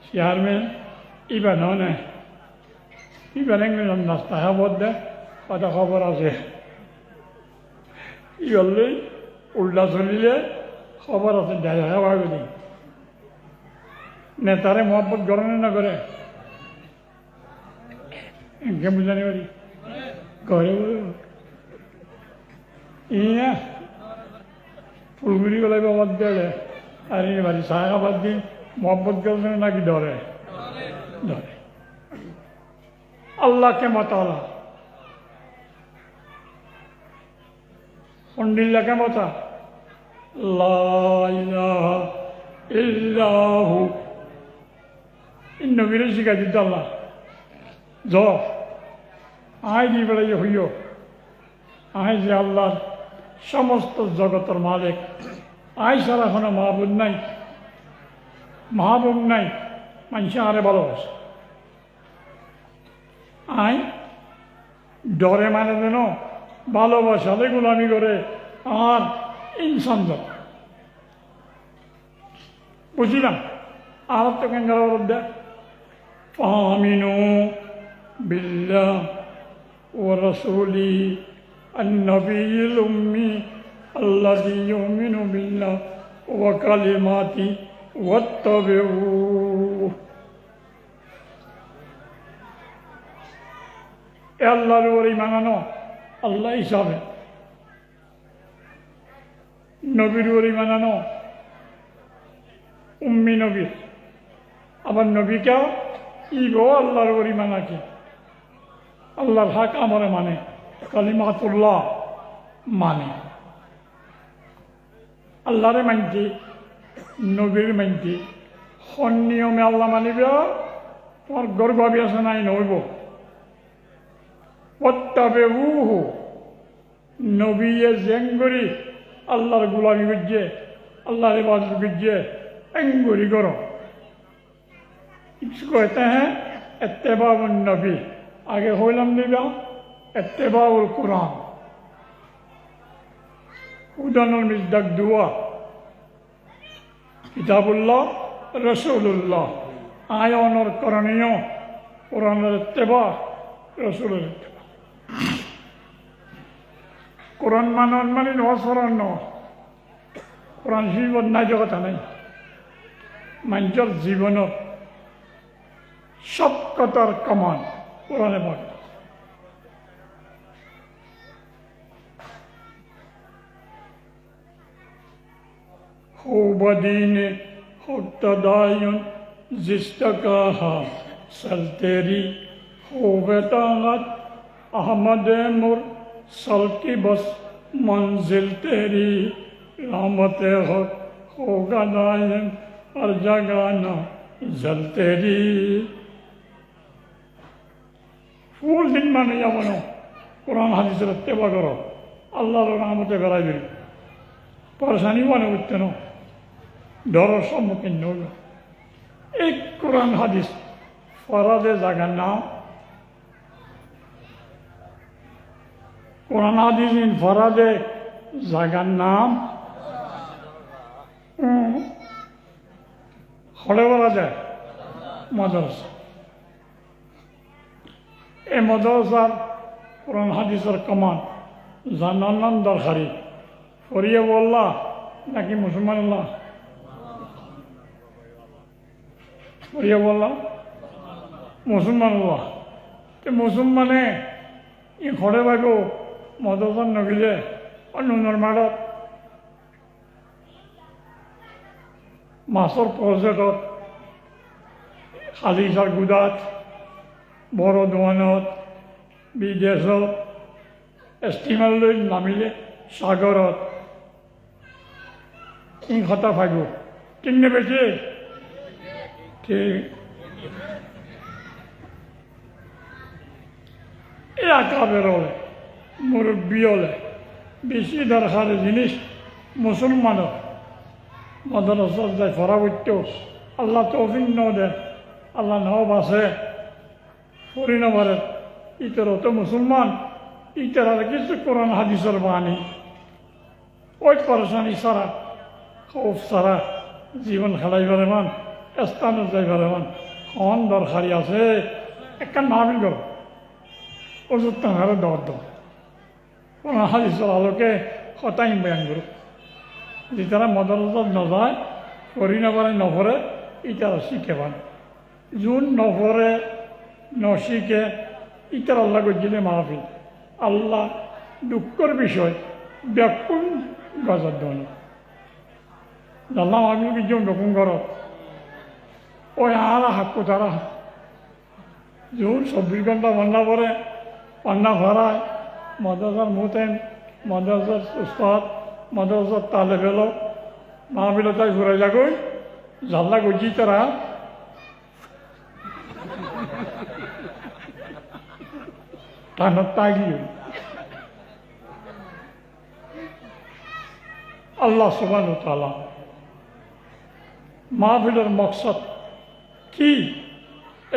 চেয়ারম্যান এবার নয় এবার একজন নাস্তা খাবার দে কথা খবর আছে ই বললে উল্টা চলিলে খবর আছে দেখা খাওয়া করি নেতারে মহব্বত করে না করে এনকে বুঝানি পারি করে ইয়া ফুলগুড়ি গলাই বাবাদ দেড়ে আর এই বাড়ি চাহ খাবার দিন মহব্বত করে নাকি ধরে ধরে আল্লাহকে মতালা হন্ডিল্লাকে মতা লা ইলাহা ইল্লাহু নবীরে শিখাই দিত আল্লাহ জ আয় দি বেড়াই হইও আয় যে আল্লাহর সমস্ত জগতের মালিক আয় ছাড়া কোনো মাহবুব নাই মানুষ আরে ভালোবাসে আয় ডরে মানে যেন ভালোবাসালে গোলামি করে আর ইনসান যত বুঝলাম আর তো কেঙ্গার দেয় فآمنوا بالله ورسوله النبي الأمي الذي يؤمن بالله وكلماته واتبعوه আল্লাহর ওরই মানানো আল্লাহ হিসাবে নবীর ওরই মানানো উম্মি নবীর আবার নবীকেও ইগো আল্লাহর ওরই মানাকে আল্লাহর হাক আমরে মানে কালিমাতুল্লাহ মানে আল্লাহরে মানছি নবীর মানছি সন নিয়মে আল্লাহ মানিব তোমার গর্ব আছে নাই নইব প্রত্যাবে উহু নবীয়ে জেঙ্গরি আল্লাহর গোলামি করছে আল্লাহর ইবাদত করছে এঙ্গরি করো इसको कहते हैं इत्तेबाउन नबी आगे होलम दिया इत्तेबाउल कुरान हुदानुल मिज़दाक दुआ किताबुल्लाह रसूलुल्लाह आयन और करनियों कुरान इत्तेबा रसूल इत्तेबा कुरान मानन मानी नवसरन न कुरान जीवन ना जगत नहीं मंजर जीवनर সব কথার কমান কোরআনে পাক হো বদিনে হক্তদায়ন জিস্তকাহা সলতেরি হো বেতাগত আহমদ মুর সলকি বস মঞ্জিল তেরি রামতে হক হোগা দায়ন আর জাগানা জল তেরি ফুল দিন মানে যেমন কোরআন হাদিসের ইত্তেবা করো আল্লাহর রহমতে বেড়াই দিল পরেশানি মনে করতে না ডরের সম্মুখীন হইল এই কোরআন হাদিস ফরাদে জাগার নাম কোরআন হাদিস ফরাদে জাগার নাম হলে বলা যায় মাদ্রাসা এই মাদ্রাসার কোরআন হাদিসের কমান জানান দরকারি ফরিয়ে বললা নাকি মুসলমান পড়িয়া বললাম মুসলমান হওয়া তো মুসলমানে ই ঘৰে ভাবিব মদজন নগিলে নুনৰ মাৰত মাছৰ প্ৰজেক্টত খালিচাৰ গুদাত বড়ো দোকানত বিদেশত ষ্টিমাৰ লৈ নামিলে সাগৰত ই কথা ভাবিব কিনে বেছি ঠিক এই আকাবের হলে মুরব্বী হলে বেশি দরকার জিনিস মুসলমানের মদরসার যায় ফরা করতে আল্লাহ তৌফিক ন দে আল্লাহ নাও বাসে ফরি না পারে ইতর তো মুসলমান ইতর আর কিছু কোরআন হাদিসের বাণী ওই পরেশানি সারা খৌফ সারা জীবন খেলাইবার মান স্থানে যাইবার মান খন দরকারি আছে একটা নামিল কর ওষুধ তাহারে দর দর কোরআন হাদিসের আলোকে কথাই বয়ান করুক যেতারা মদরসাত নযায় ফরি না পারে নফরে ইতারা শিখে পান যোন নফরে নশিকে ইতার আল্লাহ গজিলে মাহফিল আল্লাহ দুঃখের বিষয় ব্যাকুল গজর ধনী জানলাম আমি কিছু ডকুন কর ওই আর হাক্কু তারা যোন 24 ঘন্টা বন্যা পরে পান্না ভরায় মাদ্রাসার মোতেন মাদ্রাসার উস্তাদ মাদ্রাসার তালে ফেলো মাহফিলে তাই ঘুরে যাগই জানলা গজি তারা টানত তাগি আল্লাহ সুবহানাহু ওয়া তাআলা মাহফিলের মকসদ কি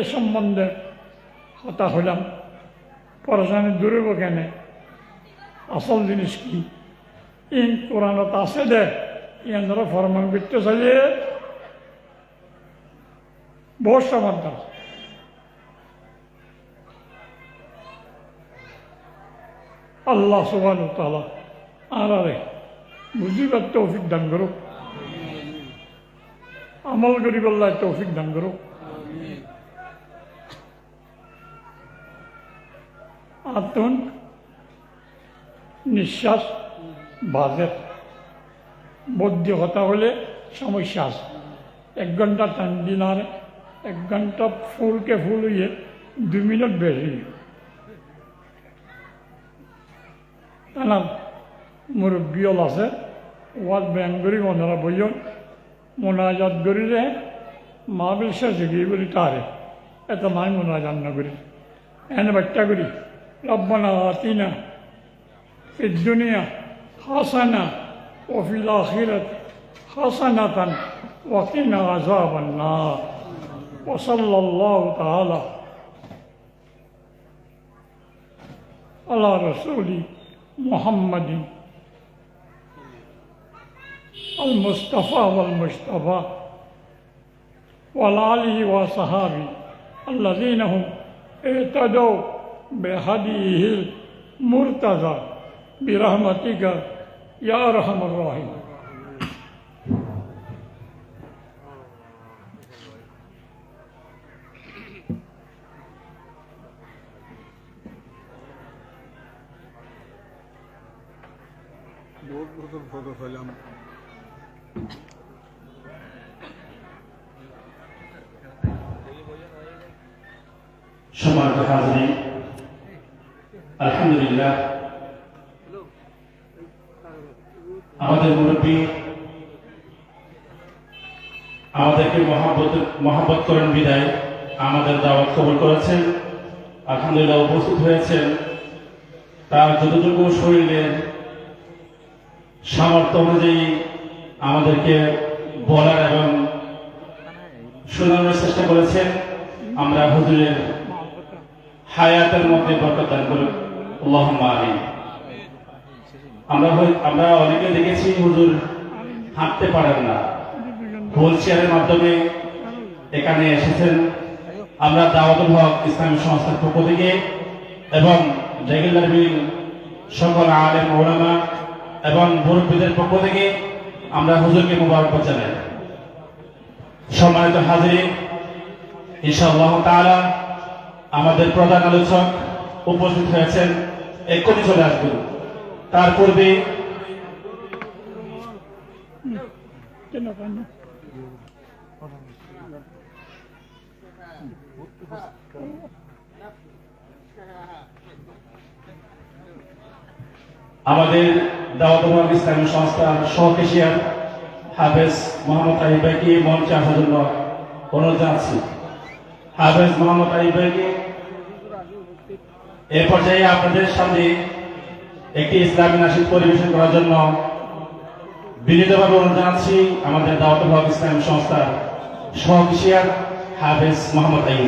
এ সম্বন্ধে কথা হলাম পরেশানি দূরব কেন আসল জিনিস কি ইন কোরআনত আছে দে ইয়ানরা ফরমান করতে চাইলে বহুত সমাধান আল্লাহ সুবহানাহু ওয়া তাআলা আরে বুঝিবার তৌফিক দান করুক আমল করিব আল্লাহ তৌফিক দান করুক আতুন নিঃশ্বাস বাজের বদ্ধ কথা হলে সমস্যা আছে 1 ঘন্টা টান দিনার 1 ঘন্টা ফুলকে ফুল হইয়ে 2 মিনিট বেশি তানা মুরব্বীল আছে ওয়াজ ব্যায়াম করি ওনারা বইন মোনাজাত করিলে মাহফিল শেষ গিয়ে বলি তারে এত নাই মোনাজাত না করি এনে বাচ্চা করি রব্বানা আতিনা في الدنيا حسنة وفي الآخرة حسنة وقنا عذاب النار وصلى الله تعالى على رسول محمد المصطفى والمجتبى وعلى آله وصحابه الذين هم اهتدوا بهديه المرتضى برحمتك يا أرحم الراحمين সম্মানিত হাজরিন আলহামদুলিল্লাহ আমাদের মুরব্বী আমাদেরকে মহব্বত করেন বিদায় আমাদের দাওয়াত কবুল করেছেন আলহামদুলিল্লাহ উপস্থিত হয়েছেন তার যতটুকু শরীরের সামর্থ্য অনুযায়ী আমাদেরকে বলার এবং শোনানোর চেষ্টা করেছেন আমরা হুজুরের হায়াতের মধ্যে বরকত দান করুন আল্লাহুম্মা আমিন আমরা অনেকে দেখেছি হুজুর হাঁটতে পারেন না হুইল চেয়ারের মাধ্যমে এখানে এসেছেন আমরা দাওয়াতুল হক ইসলামী সংস্থার পক্ষ থেকে এবং জাগিরদার বিল সকল আলেম ওলামা এবং মুরব্বীদের পক্ষ থেকে আমরা হুজুরকে মোবারকবাদ জানাই সম্মানিত হাজিরিন ইনশাআল্লাহ তাআলা আমাদের প্রধান আলোচক উপস্থিত হয়েছেন, এক্ষুনি চলে আসবেন। তার পূর্বে আমাদের দাওয়াতুল হক ইসলামী সংস্থার সহকেশিয়ার হাফেজ মোহাম্মদ তাইব ভাইকে মঞ্চে আসার জন্য অনুরোধ জানাচ্ছি। হাফেজ মোহাম্মদ তাইব ভাইকে এ পর্যায়ে আপনাদের সামনে একটি ইসলামী নাশিদ পরিবেশন করার জন্য বিনীতভাবে অনুরোধ জানাচ্ছি আমাদের দাওয়াতুল হক ইসলামী সংস্থার সহকেশিয়ার হাফেজ মোহাম্মদ তাইব।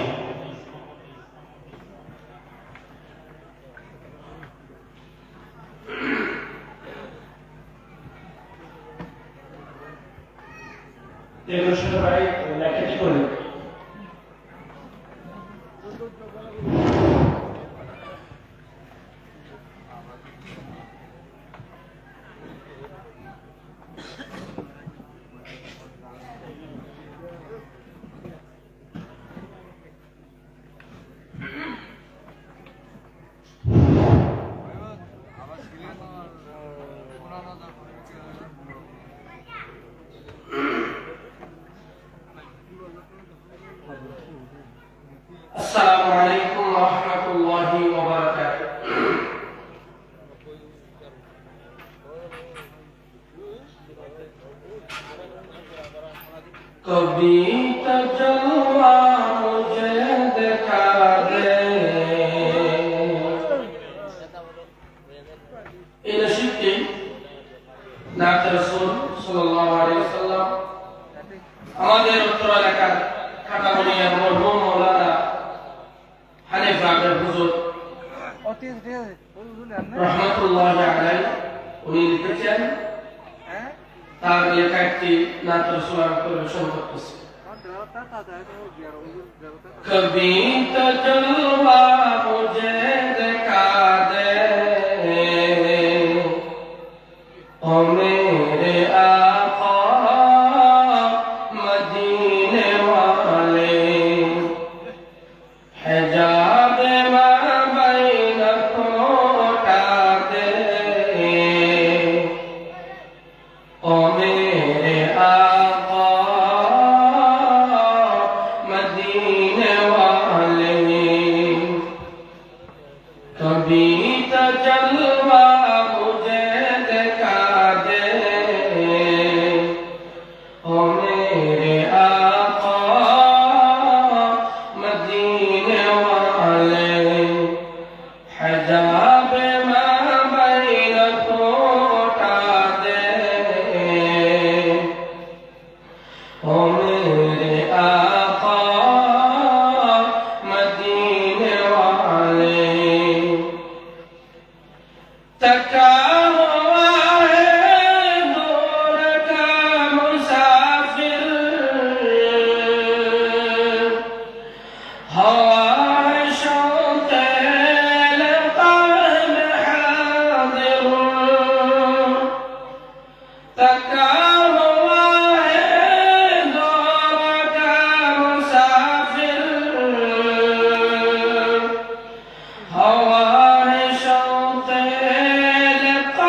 লেখাটি করলেন। السلام عليكم ورحمة الله وبركاته. कभी तजल्वा मुझे दिखा दे। এই নসিবটি নাত রাসূল সাল্লাল্লাহু আলাইহি ওয়াসাল্লাম আমাদের উত্তর এলাকার খাটামনিয়া মরহুম মাওলানা হানিফ রাবের হুজুর রহমাতুল্লাহি আলাইহি উনি লিখেছেন, তার লেখা একটি নাত রাসূল পরিবেশন করতেছে। কবি তজল্বা মুঝে দেখা দে ও মেরে আকা মদিনে वाले हिजाब माबैन को हटा दे ओ मेरे आका मदीने वाले कभी तजल्वा मुझे दिखा दे ओ मेरे आका मदीने वाले हिजाब माबैन को हटा दे ओ मेरे आका मदीने वाले तका हुआ है दूर का मुसाफिर हवा है शौक़े लिक़ाए में हाज़िर तका हुआ है दूर का मुसाफिर हवा है शौक़े लिक़ाए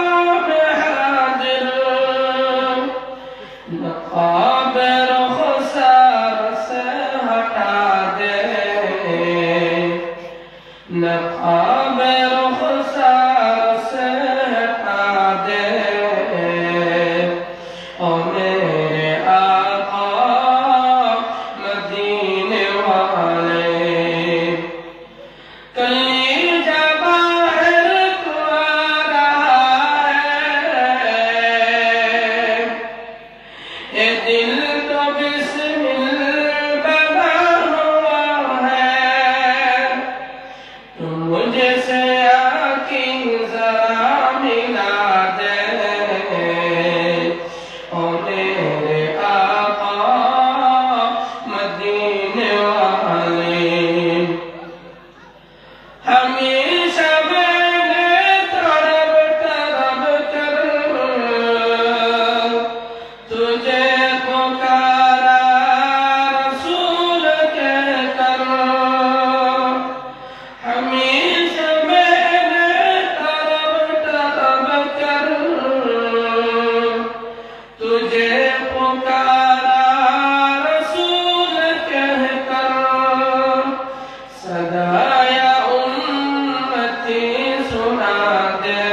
दे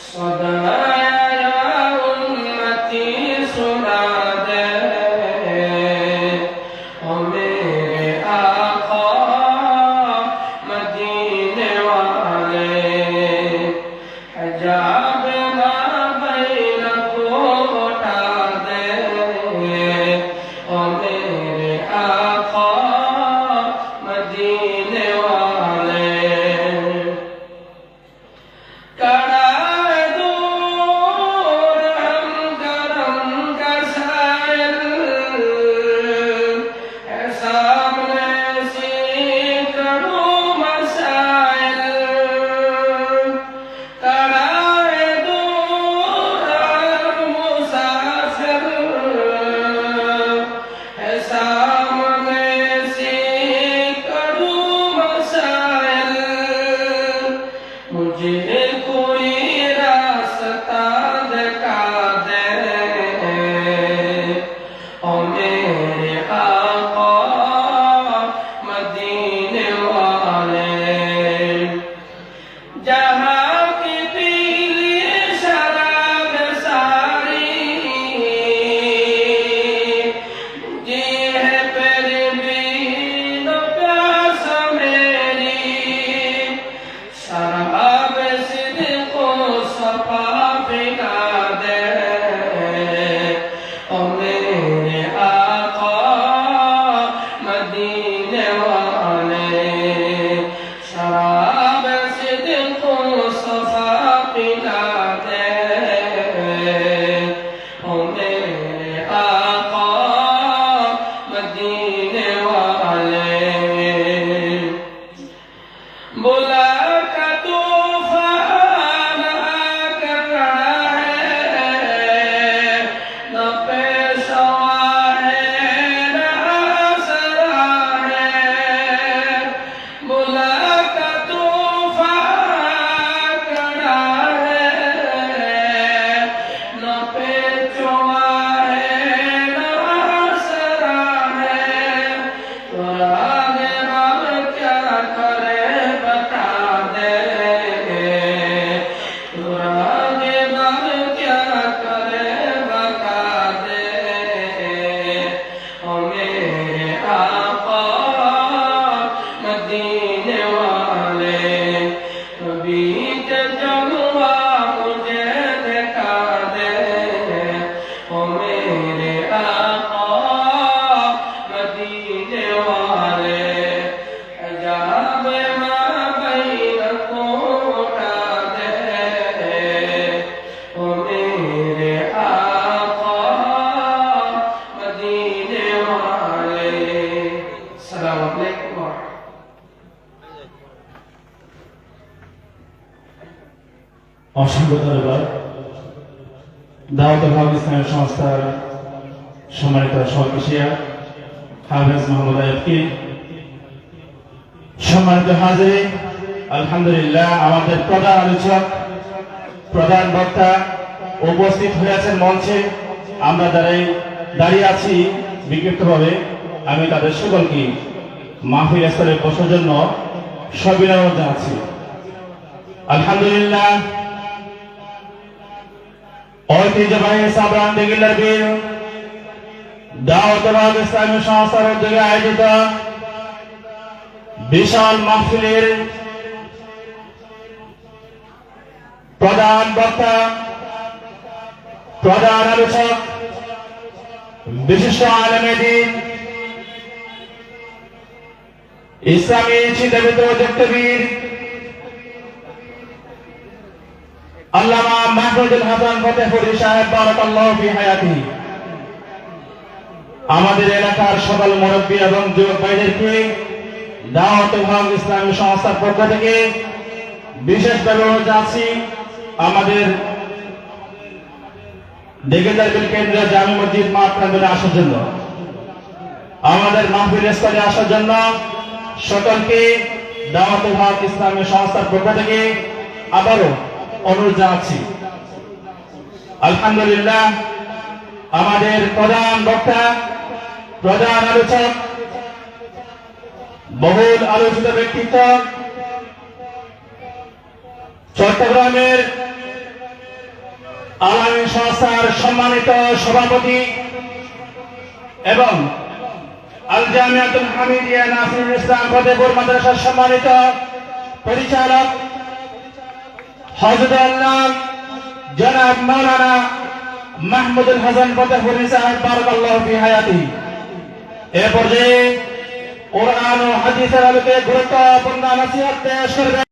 सदाया उम्मती सुना दे ओ मेरे आका मदीने वाले हजाब माबैन को उठा दे ओ मेरे आका मदीने वाले कड़ा दूर हम करम का सायल है सामने सी करूं मसाइल कड़ा दूर हम मुसाफिर है सामने सी करूं मसाइल मुझे कोई रास्ता दिखा दे ओ मेरे आका मदीने वाले जहाँ की पीली शराब सारी जी है फिर भी न प्यास मेरी शराब सिद्को सफा पिला दे ओ मेरे आका मदीने वाले शराब सिद्को सफा पिला दे ओ मेरे आका मदीने वाले बुला का तूफान आकर रहा है न पेशवा है न आसरा है बुला का तूफान खड़ा है न पेशवा है न आसरा है तो आगे हम क्या करें बता दे तो आगे हम क्या करें बता दे ओ मेरे आका मदीने वाले कभी के जलवा मुझे दिखा दे ओ मेरे आका मदीने वाले हजाब माबैन को उठा दे ओ मेरे आका मदीने वाले सलाम अलैकुम অসংখ্য ধন্যবাদ দাওয়াতুল হক ইসলামী সংস্থার সম্মানিত সভাপতি হাফেজ মোহাম্মদ আইয়ুবকে সম্মানিত হাজিরিন আলহামদুলিল্লাহ আমাদের প্রধান আলোচক প্রধান বক্তা উপস্থিত হয়েছেন মঞ্চে আমরা দাঁড়িয়ে আছি বিক্ষিপ্তভাবে আমি তাদের সকলকে মাহফিল স্থলে বসার জন্য সবিনয় জানাচ্ছি আলহামদুলিল্লাহ ঐতিহ্যবাহী সাবরান দিঘিলার বীর দাওয়াতুল হক ইসলামী সংস্থার উদ্যোগে আয়োজিত বিশাল মাহফিলের প্রধান বক্তা প্রধান আলোচক বিশিষ্ট আলেমে দ্বীন ইসলামী চিন্তাবিদ ও যুক্তিবিদ আল্লামা মাহমুদুল হাসান ফতেহপুরী সাহেব বারাকাল্লাহু ফি হায়াতিহি আমাদের এলাকার সকল মুরব্বী এবং যুবক ভাইদেরকে দাওয়াতুল হক ইসলামী সংস্থার পক্ষ থেকে বিশেষভাবে অনুরোধ জানাচ্ছি আমাদের দিঘিলার বিল কেন্দ্রীয় জামি মসজিদ মাঠ প্রাঙ্গণে আসার জন্য আমাদের মাহফিল স্থলে আসার জন্য সকলকে দাওয়াতুল হক ইসলামী সংস্থার পক্ষ থেকে আবারও অনুরোধ জানাচ্ছি আলহামদুলিল্লাহ আমাদের প্রধান বক্তা প্রধান আলোচক বহুল আলোচিত ব্যক্তিত্ব চট্টগ্রামের আলামী সংস্থার সম্মানিত সভাপতি এবং আল জামিয়াতুল হামিদিয়া নাসিরুল ইসলাম ফতেপুর মাদ্রাসার সম্মানিত পরিচালক হযরত আল্লাহ জনাব মাওলানা মাহমুদুল হাসান ফতেপুরি সাহেব বারাকাল্লাহু ফি হায়াতি। এ পর্যায়ে কোরআন ও হাদিসের আলোকে গুরুত্বপূর্ণ নসিহত পেশ করবেন।